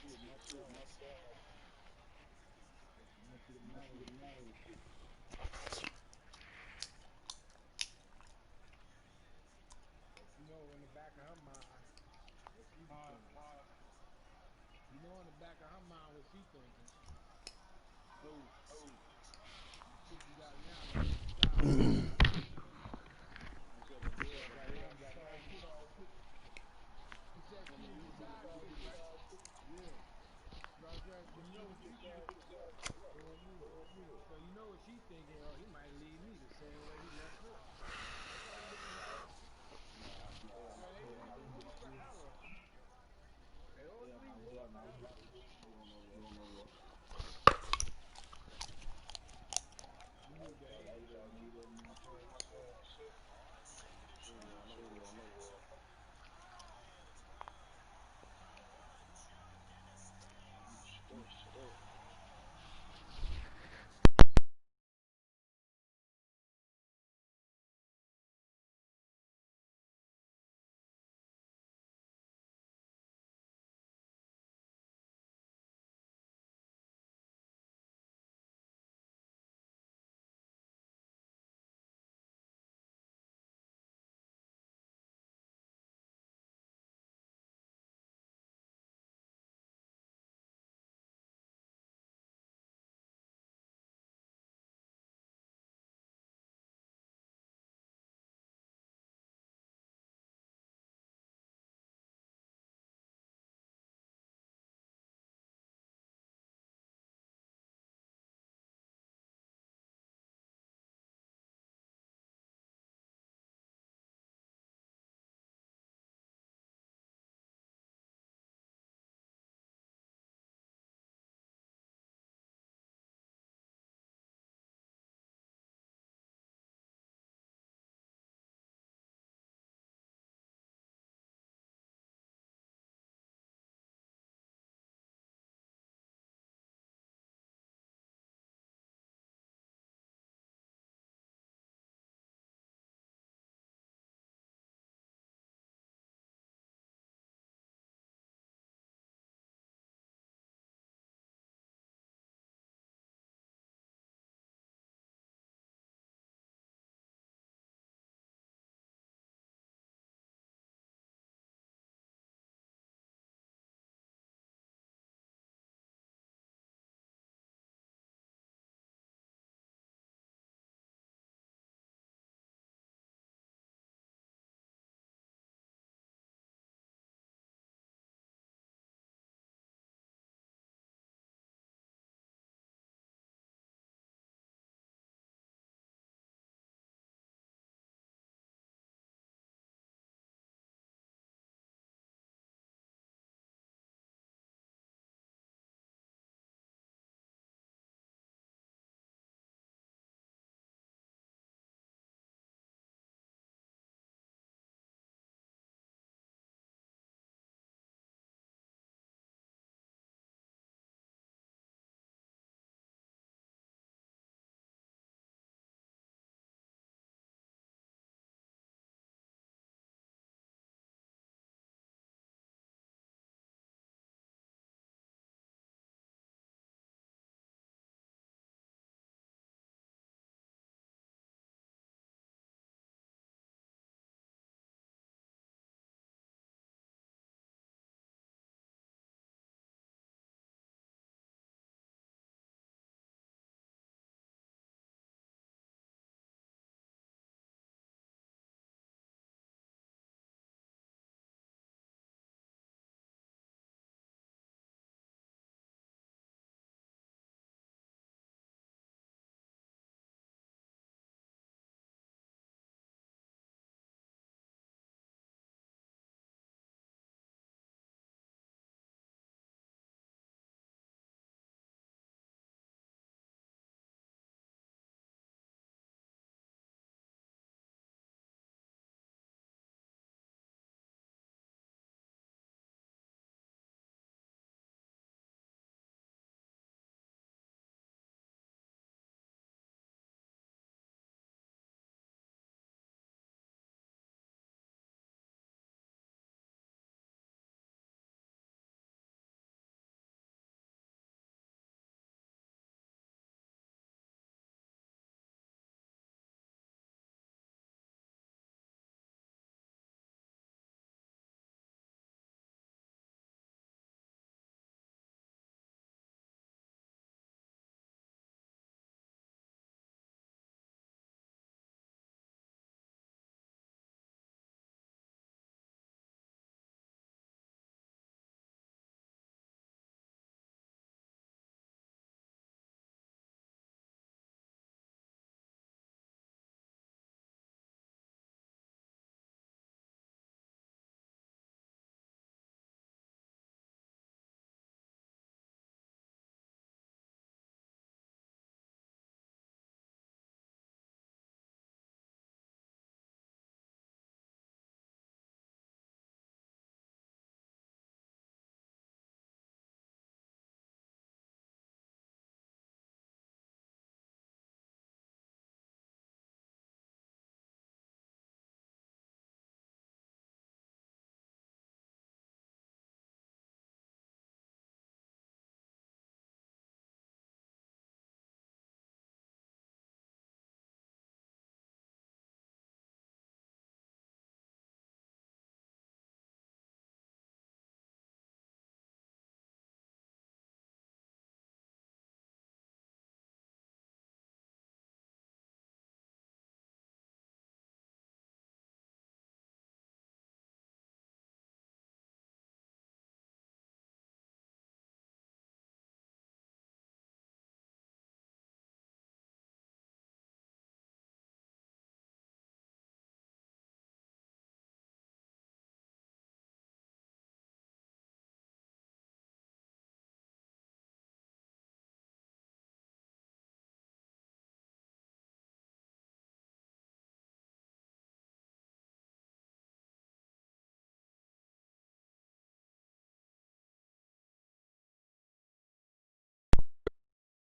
You know, in the back of her mind, what she be thinking. You know, in the back of her mind, what she thinking. Oh, shit you got now, man. Stop. He said she was the side chick, right? Yeah. That's right. You know what she thinking. So you know what she thinking. Oh, he might leave me the same way he left her. Yeah, they leave forever. They always leave forever. You need the hate.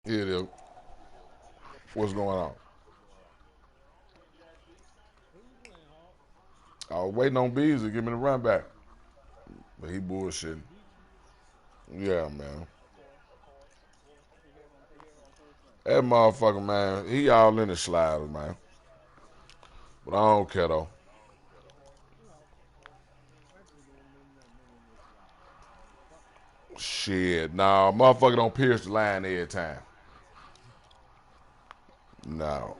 Here it is. What's going on? I was waiting on Bees to give me the run back. But he bullshitting. Yeah, man. That motherfucker, man, he all in the sliders, man. But I don't care, though. Shit, nah, motherfucker don't pierce the line every time. No.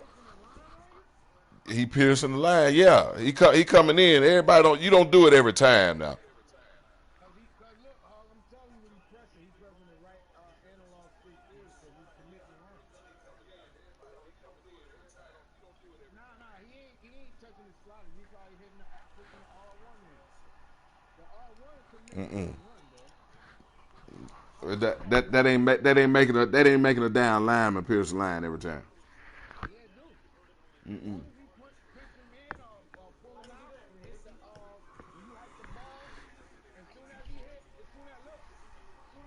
He piercing the line, yeah. He coming in. Everybody don't. You don't do it every time now. Cause look, I'm telling you what he's pressing. He's pressing the right analog stick is because he's committing the run. Nah, he ain't touching his sliders. He probably pushing the R1 in. The R1 commits to the run, bro. That ain't making a down lineman pierce the line every time. Yeah, do. As soon as he push him in or pull him out and hit the when you hike the ball, as soon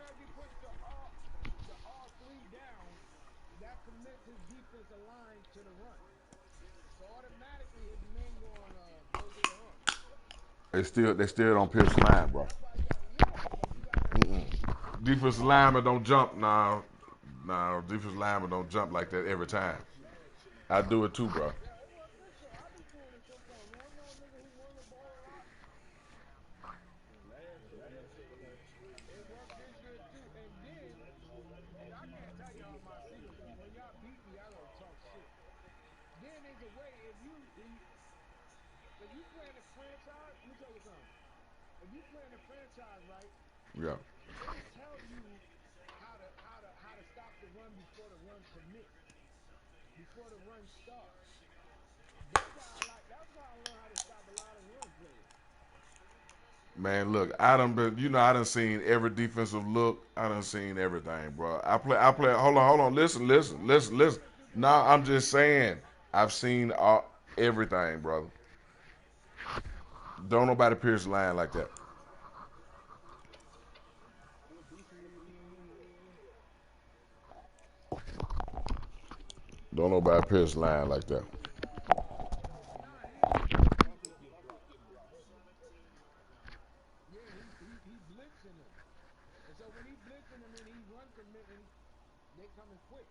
as he puts the R3 down, that commits his defensive line to the run. So automatically his men going go to the run. They still don't pierce the line, bro. That's why you gotta. Defensive linemen don't jump now. Nah, defensive linemen don't jump like that every time. I do it too, bro. Yeah, well, listen, I be doing it sometimes. I know a nigga who run the ball a lot. It worked this year too. And then, I can't tell y'all my secret because when y'all beat me, I don't talk shit. Then there's a way if you playing a franchise, let me tell you something. If you playing a franchise, right, Yeah. it'll tell you how to stop the run before the run commits, before the run starts. That's why I learned how to stop a lot of run players. Man, look, I done seen every defensive look. I done seen everything, bro. I play. Hold on. Listen. Nah, I'm just saying. I've seen everything, brother. Don't nobody pierce the line like that. Don't nobody pierce the line like that. Yeah, he blitzing them. And so when he blitzing them and he run committing, they coming quick.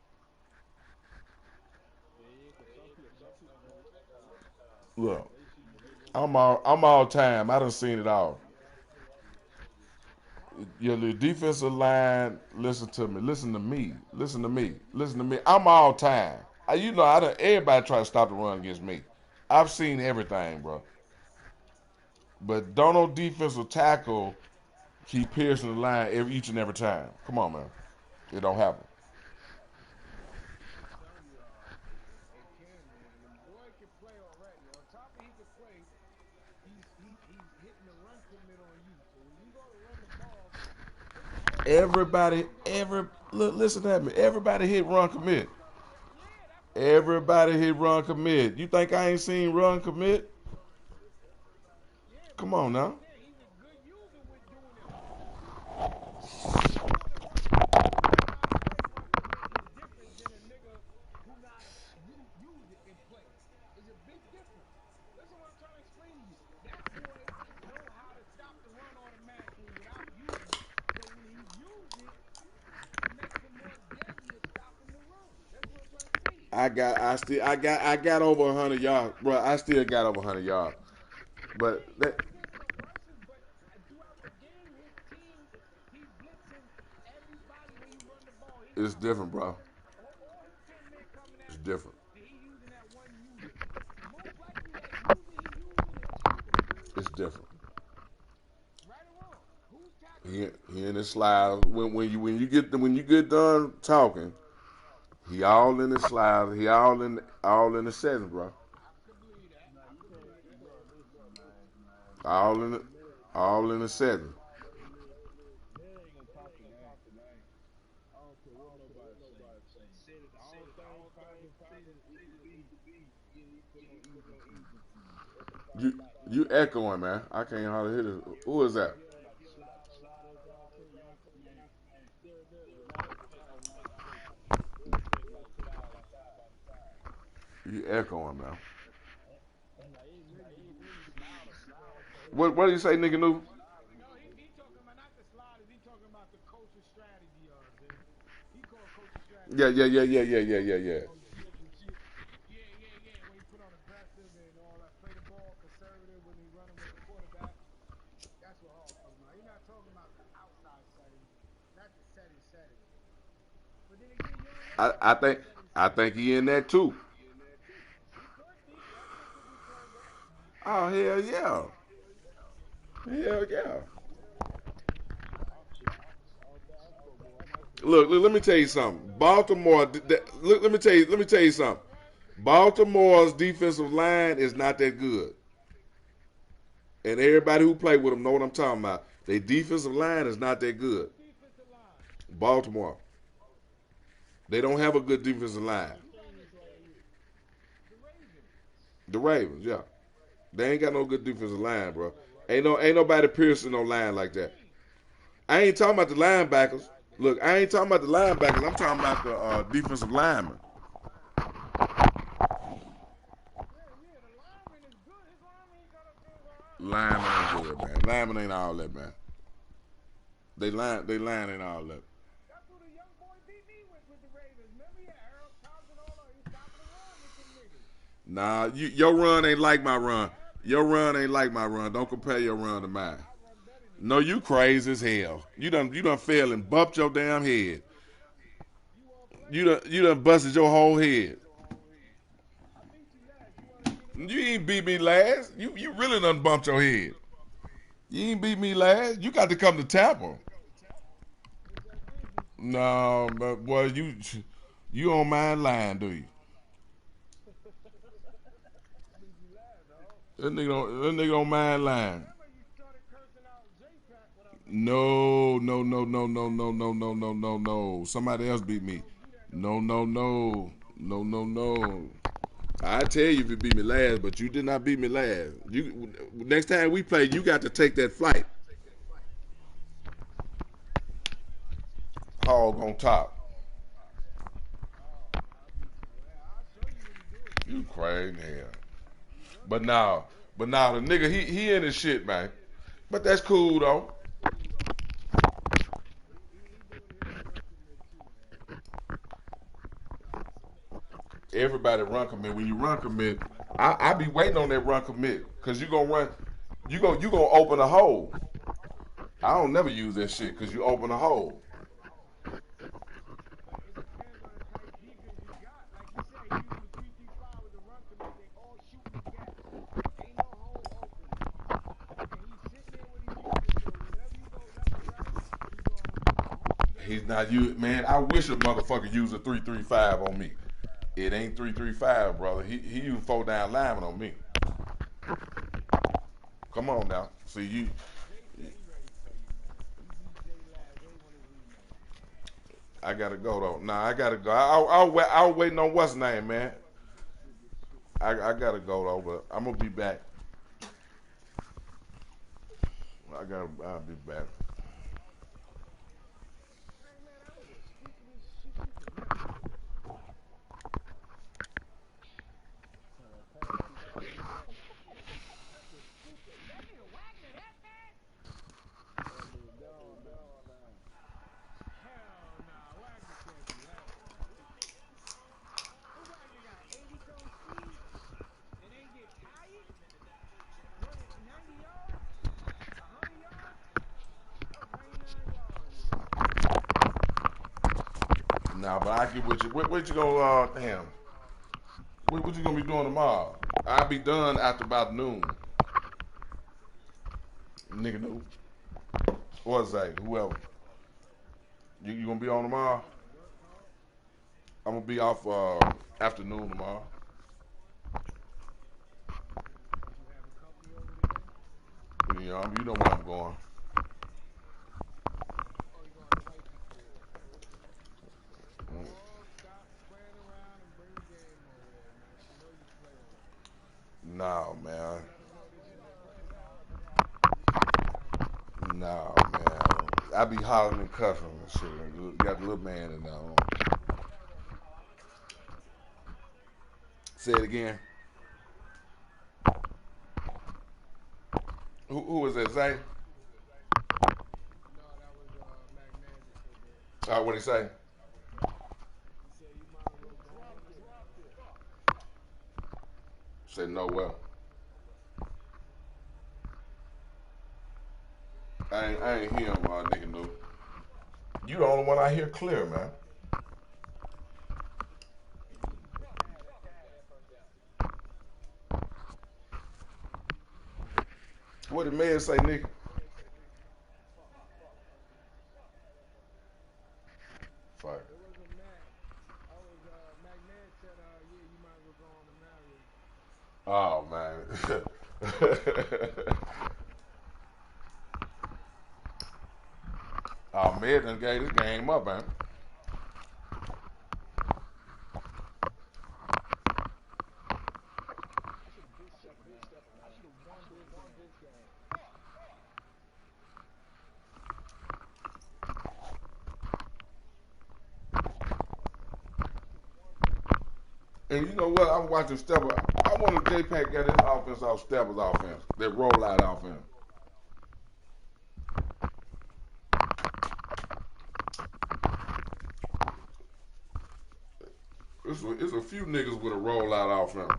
Look, I'm all time. I done seen it all. The defensive line. Listen to me. I'm all time. Everybody try to stop the run against me. I've seen everything, bro. But don't no defensive tackle keep piercing the line each and every time. Come on, man. It don't happen. I'm telling you, it can, man. The boy can play already. On top of he can play, he's hitting the run commit on you. So when you go to run the ball, it's the whole Listen at me. Everybody hit run commit. yeah, that's what I'm saying. Everybody hit run commit. You think I ain't seen run commit? Yeah, but Come on like I now. said, he's a good user with doing it. Knowing the run commit, knowing how to play run commit is different than a nigga who know how to use it and play. It's a big difference. Listen what I'm trying to explain to you. That boy know how to stop the run automatically without using it. So when he uses it, it makes him more deadly at stopping the run. That's what I'm trying to say. I got over 100 yards, bro. I still got over 100 yards. Yeah, But he that got against the Russians, but throughout the game, his team, he's blitzing everybody when you run the ball. He it's got different, bro. all his 10 men coming It's at you, different. and he using that one user. Most likely that user he using is tackling him. It's different. Right or wrong? Who's tackling He him? he in his slide. When you get done talking, he all in the slide. He all in the setting, bro. I could believe that. All in the setting. You you echoing, man. I can't hardly hear this. Who is that? You echoing now. What do you say, nigga? New? No, he talking about not the sliders. He talking about the coach's strategy. He called coach's strategy. Yeah. Yeah. When he put on aggressive and all that, play the ball conservative when he running with the quarterback. That's what Hall's talking about. He's not talking about the outside setting, not the setting. But then again, you don't know I, what I type of think I setting. think he in that too. He could be. That shit could be turned up. Oh hell yeah. Hell yeah. Look, let me tell you something. Baltimore. Look, let me tell you something. Baltimore's defensive line is not that good, and everybody who played with them know what I'm talking about. Their defensive line is not that good. Defensive line. Baltimore. They don't have a good defensive line. The Ravens. The Ravens, yeah. They ain't got no good defensive line, bro. Ain't nobody piercing no line like that. I ain't talking about the linebackers. Look, I ain't talking about the linebackers. I'm talking about the defensive linemen. Yeah, the lineman is good. His lineman ain't got a good Linemen ain't good, man. Linemen ain't all that, man. They line ain't all that. That's who the young boy beat me with the Ravens. Remember, he had Earl Thompson, all that. He was stopping the run with them niggas. Nah, your run ain't like my run. Your run ain't like my run. Don't compare your run to mine. I run better than No, you crazy as hell. You done fell and bumped your damn head. you. All You done busted your whole head. I beat you last. You want to get it? You ain't beat me last. You really done bumped your head. You ain't beat me last. You got to come to Tampa. No, but boy, you on my line, do you? I beat you last, dog. That nigga on my line. Remember, you started cursing out J-Pack when I beat you. No. Somebody else beat me. No. I tell you if you beat me last, but you did not beat me last. You next time we play, you got to take that flight. Hog on top. I'll show you what he doing. You crazy hell. But now the nigga he in his shit, man. But that's cool though. He doing his run commit too, man. Everybody run commit. When you run commit, I be waiting on that run commit because you gonna run, you gonna open a hole. I don't never use that shit because you open a hole. But it depends on the type defense you got. Like you said, he using the 3-3-5 with the run commit. They all shooting the gap. Ain't no hole open. And he's sitting there with his user. So whenever you go left or right, he's gonna hold you down. He's not you, man. I wish a motherfucker used a 3-3-5 on me. It ain't 3-3-5, brother. He using 4-down lineman on me. Come on now. See you. Jay said he ready for you, man. You beat Jay last. Jay want his rematch. I gotta go though. Nah, I gotta go. I was waiting on what's name, man. I gotta go though, but I'm gonna be back. I'll be back. Man, that was the stupidest shit you could ever do. That's the stupid. That nigga Wagner that bad? That nigga gone now. Hell nah. Wagner can't be that bad. What Wagner got? 80-some speed? And ain't get tired? Running 90 yards? 100 yards? That was 99 yards. Nah, but I get with you. What you gonna damn? What you gonna be doing tomorrow? I'll be done after about noon. Nigga knew. What's that? Whoever. You gonna be on tomorrow? I'm gonna be off afternoon tomorrow. You having company over today? You know where I'm going. Oh, you going to the wifey crib? Oh, stop playing around and bring the game over there, man. She know you play on her. No, man. Let her know this is your family. No, man. I be hollering and cussing and shit. Got the little man in there. Say it again. Who was that, Zay? No, that was McMahon that said that. What'd he say? He said you might as well go on there. Said no well. I ain't hear him, nigga new. You the only one I hear clear, man. What did Mayor say, nigga? Fire. It wasn't Mac. I was McMahon said, yeah, you might as well go on to marry him. Oh man. Oh, Med done gave this game up, man. I should have been stepping out. I should have won this game. And you know what? I'm watching Stepper. I wonder if J-Pack got his offense off Stepper's offense. That rollout offense. It's a few niggas with a rollout offense.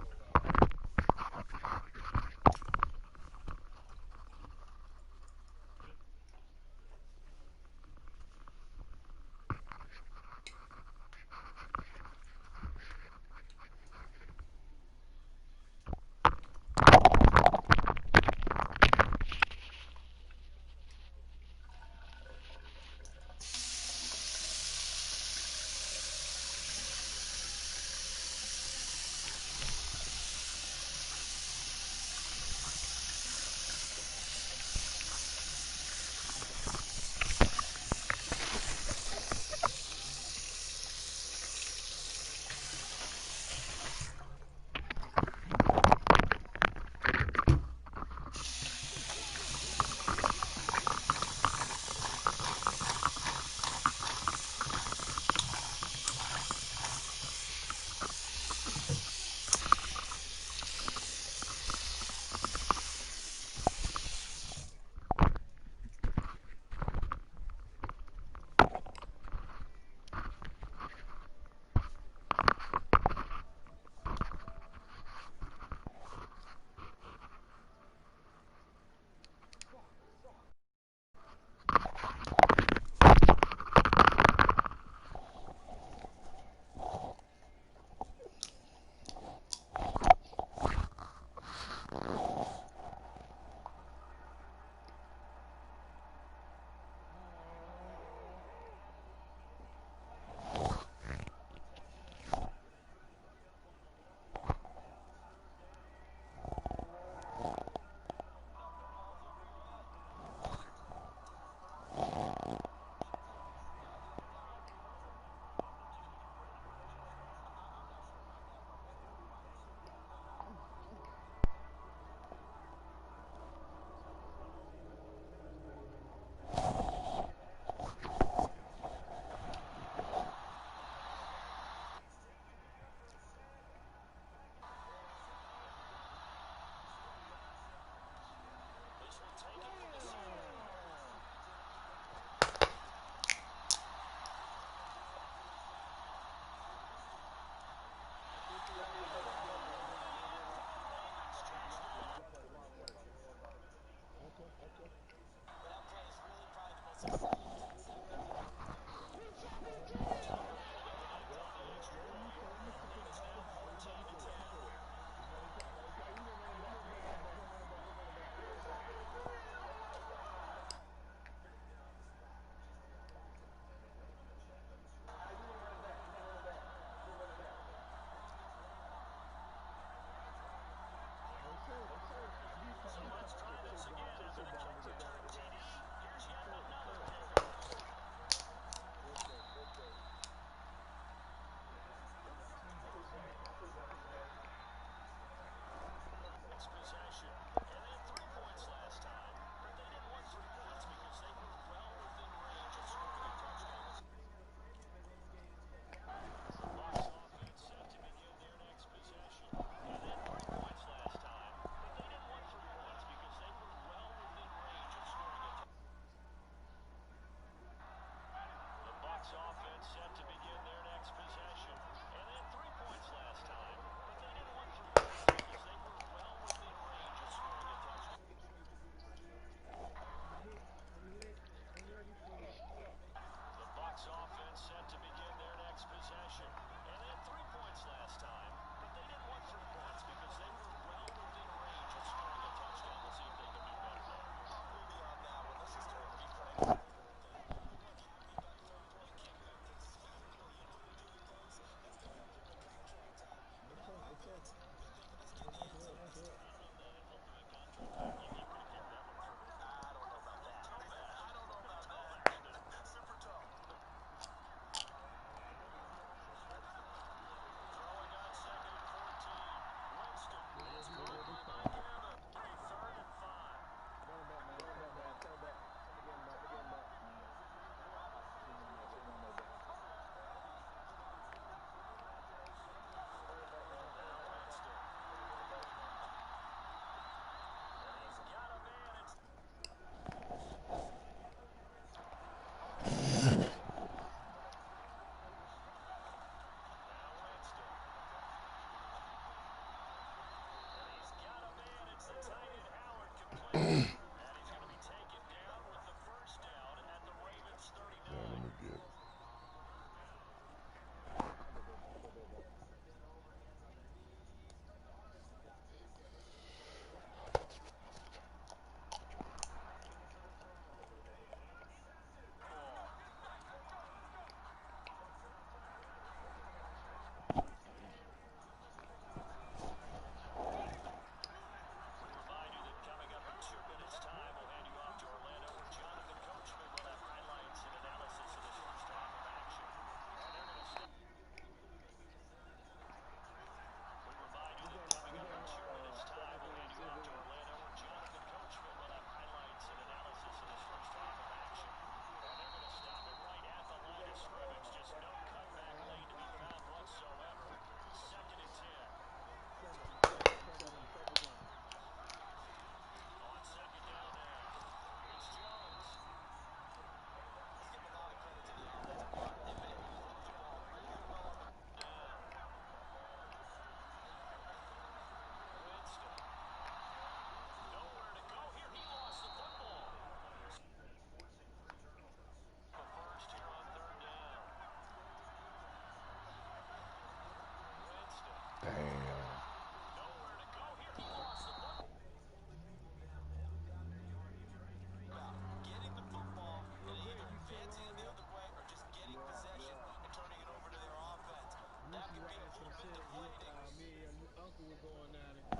Me and your uncle were going at it.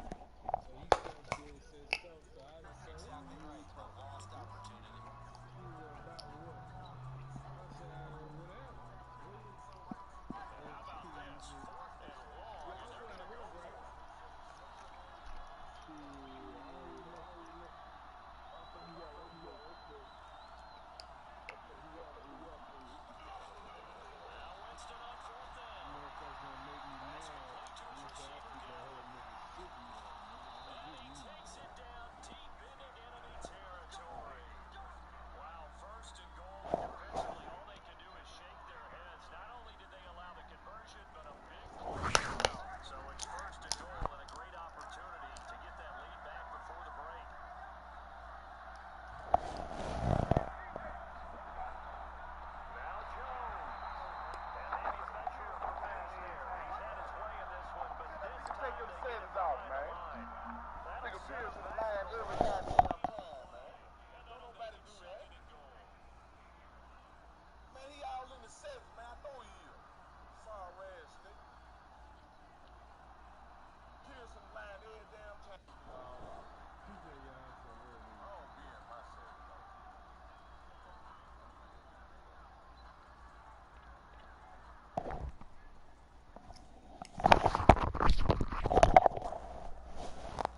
So he said stuff. So I said, what you talking about? He was about what? I said, whatever. Your uncle at work, right? Shit, I don't even know. I think he got work day. Motherfuckers gonna make me mad once I keep that whole Mississippi one, man. Don't get me. Takes it down deep into enemy territory. Wow, first and goal. Defensively, all they can do is shake their heads. Not only did they allow the conversion, but a big play as well. So it's first and goal and a great opportunity to get that lead back before the break. Now Jones. And maybe he's not sure for pass here. He's had his way in this one, but this time Take them they get settings it off, behind the man. line. Nigga Pierce in the line every goddamn time, man. Don't nobody do that. Man, he all in the sevens, man. I know he is. Sorry ass nigga. Pierce in the line every damn time. He said, yeah, I said, where I don't be in my sevens, though.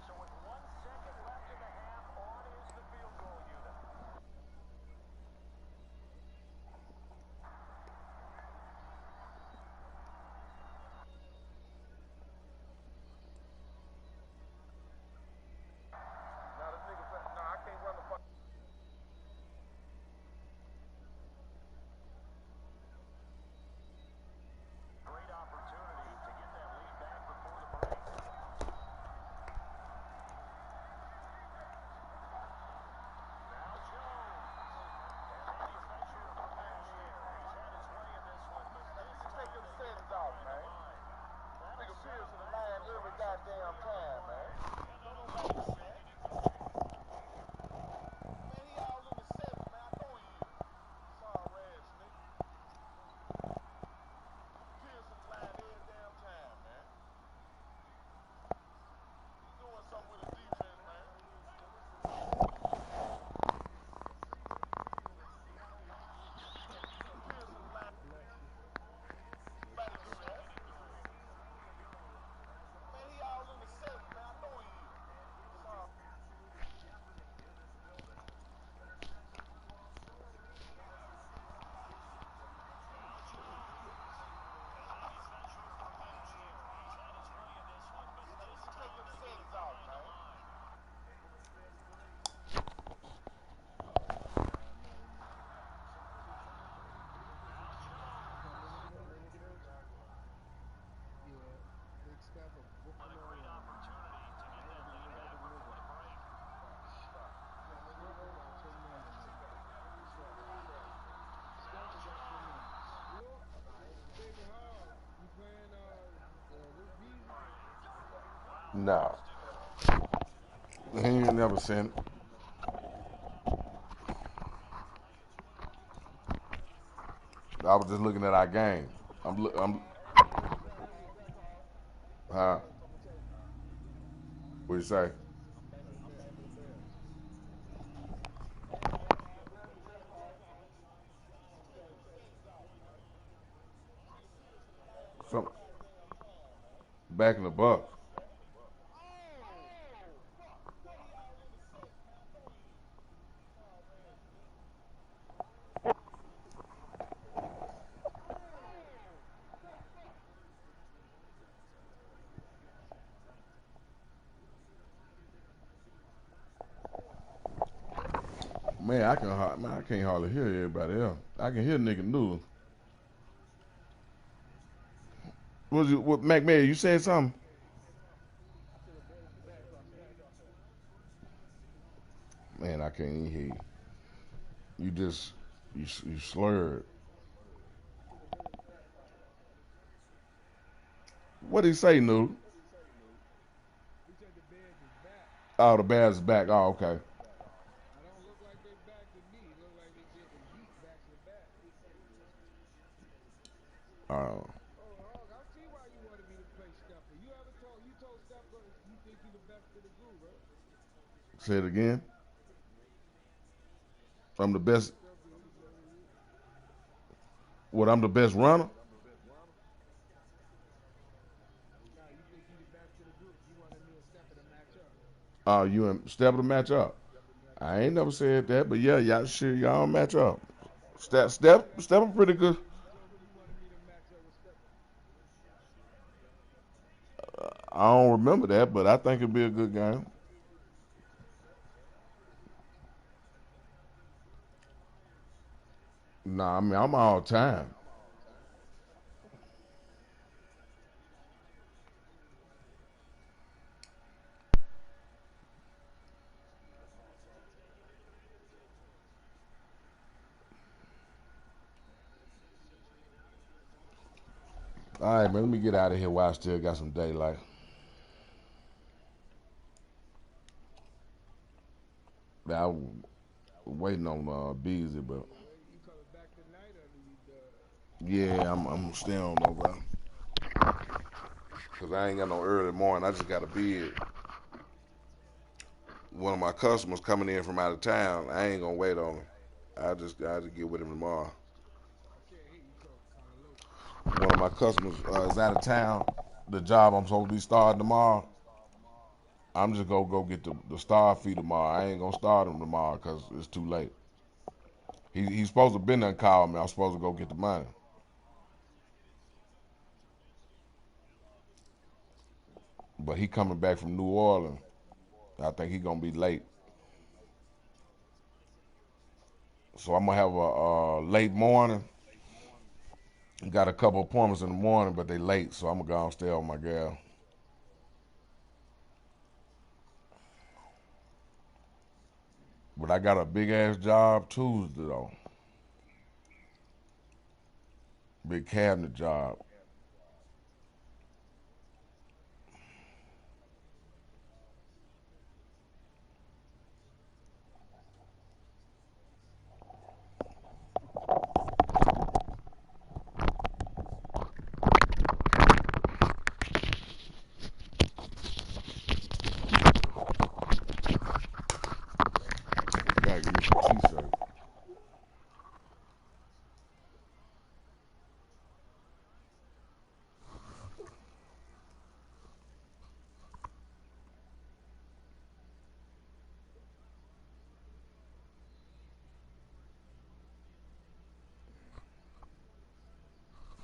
So with 1 second left in the half, on is the field goal unit. Now the nigga said, nah, I can't run the fuck. Great opportunity to get that lead back before the break. Now Jones. And maybe he's not sure for pass here. He's had his way in this one, but this Take time them they get settings it off, behind the man. line. Nigga Pierce in the line every goddamn time, man. Don't nobody do that. Man, he all in the sevens, man. I know he is. Sorry ass nigga. Pierce in the line every damn time, man. He's doing something with his defense, man. Pierce in the line. Nobody do that. Man, he all in the sevens, man. I know he is. Sorry. Take them settings off, man. Yeah, big stepper, booking on Great one. opportunity to get that lead back before the break. Stepper got tremendous, man. Stepper got tremendous. Look, Big Hog, you playing this season? Nah. He ain't never seen it. I was just looking at our game. I'm huh? What you say? Some back in the Bucks. Man, I can't hardly hear everybody else. I can hear nigga new. What McMahon? You said something? Man, I can't even hear you. You just you slurred. What did he say, Noodle? He said the Bears is back. Oh, the Bears is back. Oh, okay. I don't look like they back to me. It look like they getting beat back to back. Oh. Oh, Hog, I see why you wanted me to play Say it again. I'm the best. What? I'm the best runner. Nah, you think he the best of the group? You wanted me and Steph to match up. You and Step to match up. I ain't never said that, but yeah, y'all sure y'all don't match up. Step pretty good. You don't really wanted me to match up with Steph. I don't remember that, but I think it'd be a good game. Nah, I mean I'm all time. All right, man. Let me get out of here while I still got some daylight. I was waiting on Beasley, but You coming back tonight or do you yeah, I'm staying on though, bro. Cause I ain't got no early morning. I just got a bid. One of my customers coming in from out of town. I ain't gonna wait on him. I just get with him tomorrow. I can't hear you talk kind of low. One of my customers is out of town. The job I'm supposed to be starting tomorrow. I'm just gonna go get the star fee tomorrow. I ain't gonna start him tomorrow because it's too late. He's supposed to been there and call me. I'm supposed to go get the money. But he coming back from New Orleans. I think he gonna be late. So I'm gonna have a late morning. Got a couple appointments in the morning, but they late, so I'm gonna go and stay on my gal. But I got a big ass job Tuesday though. Big cabinet job. Gotta give me some t-shirt.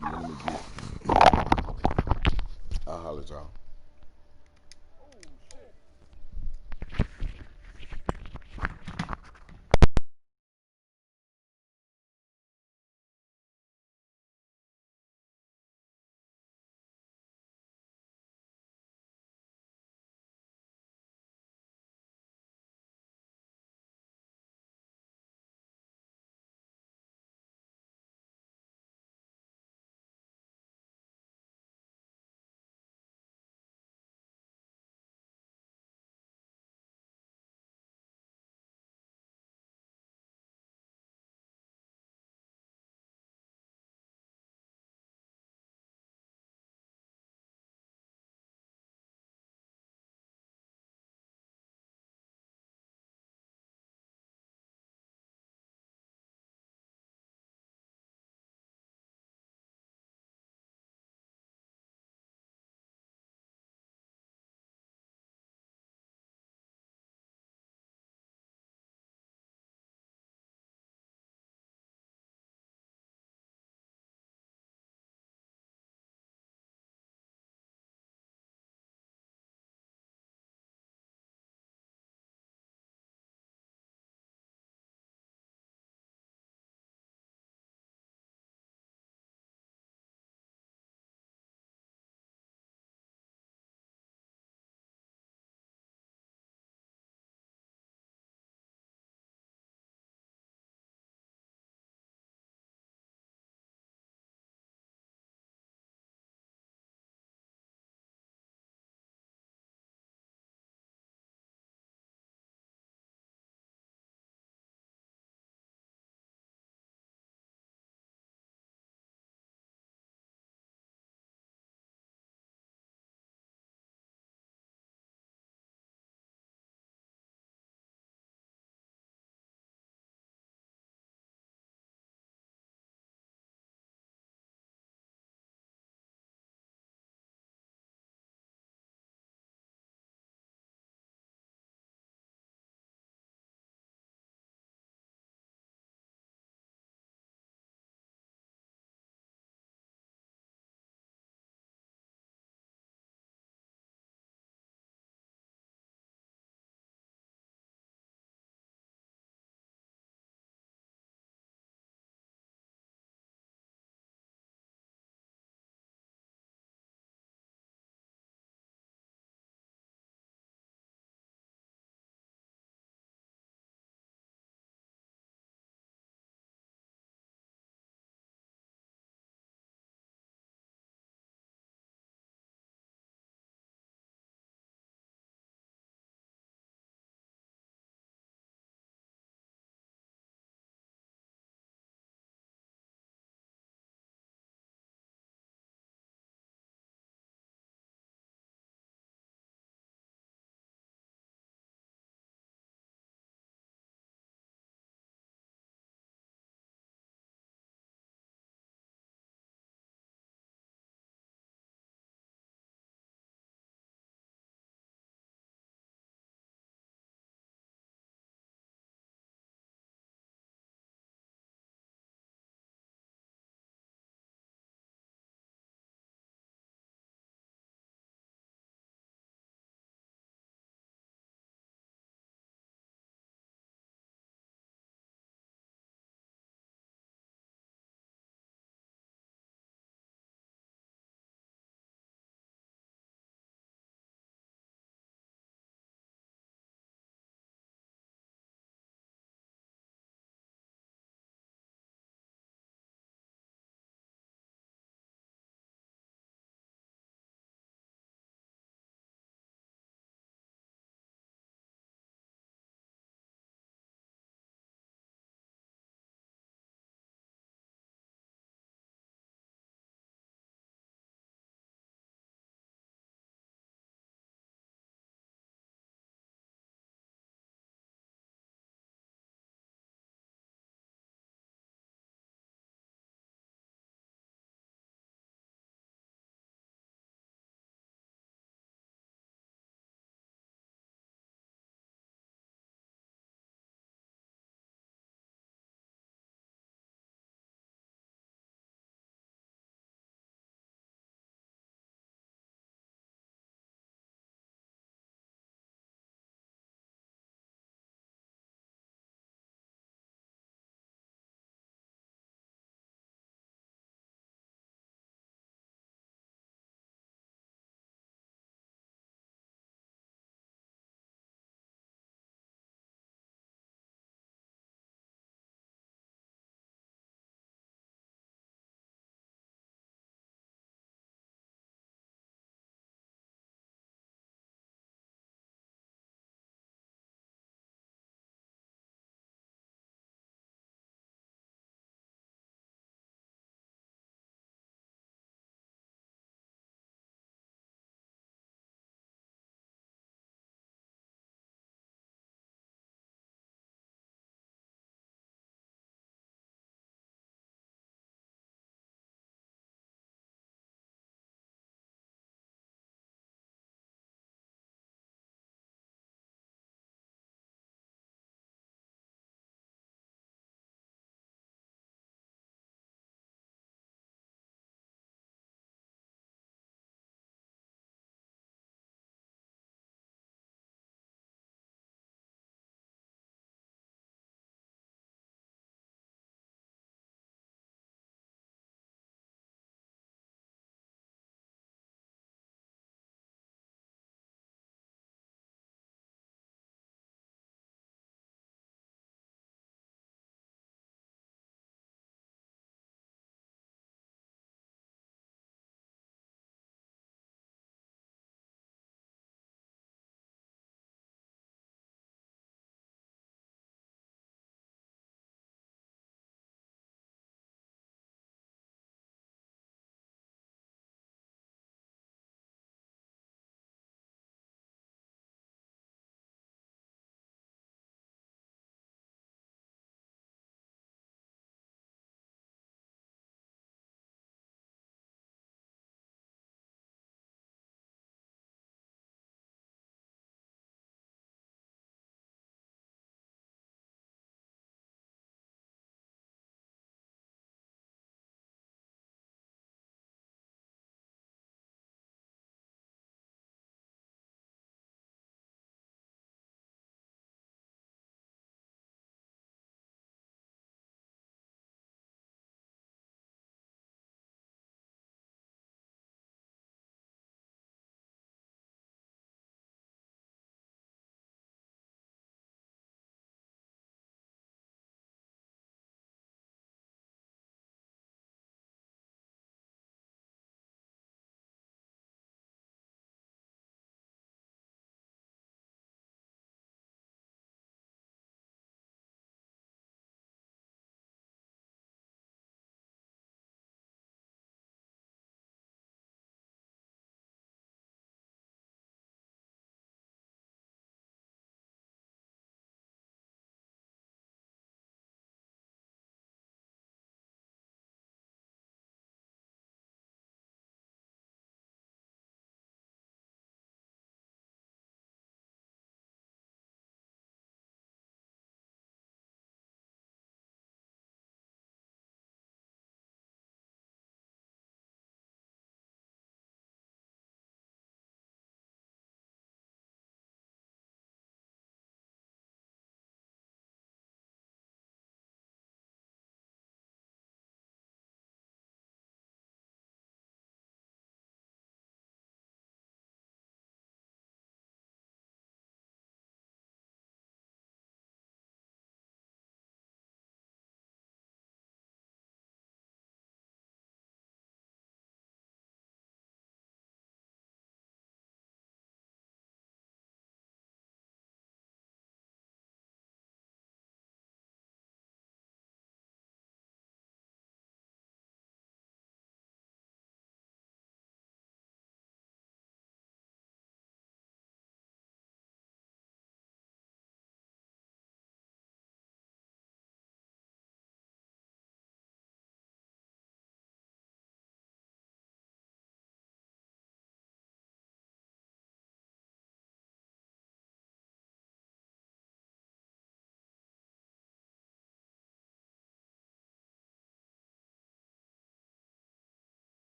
Yeah, let me get. I'll holler at y'all.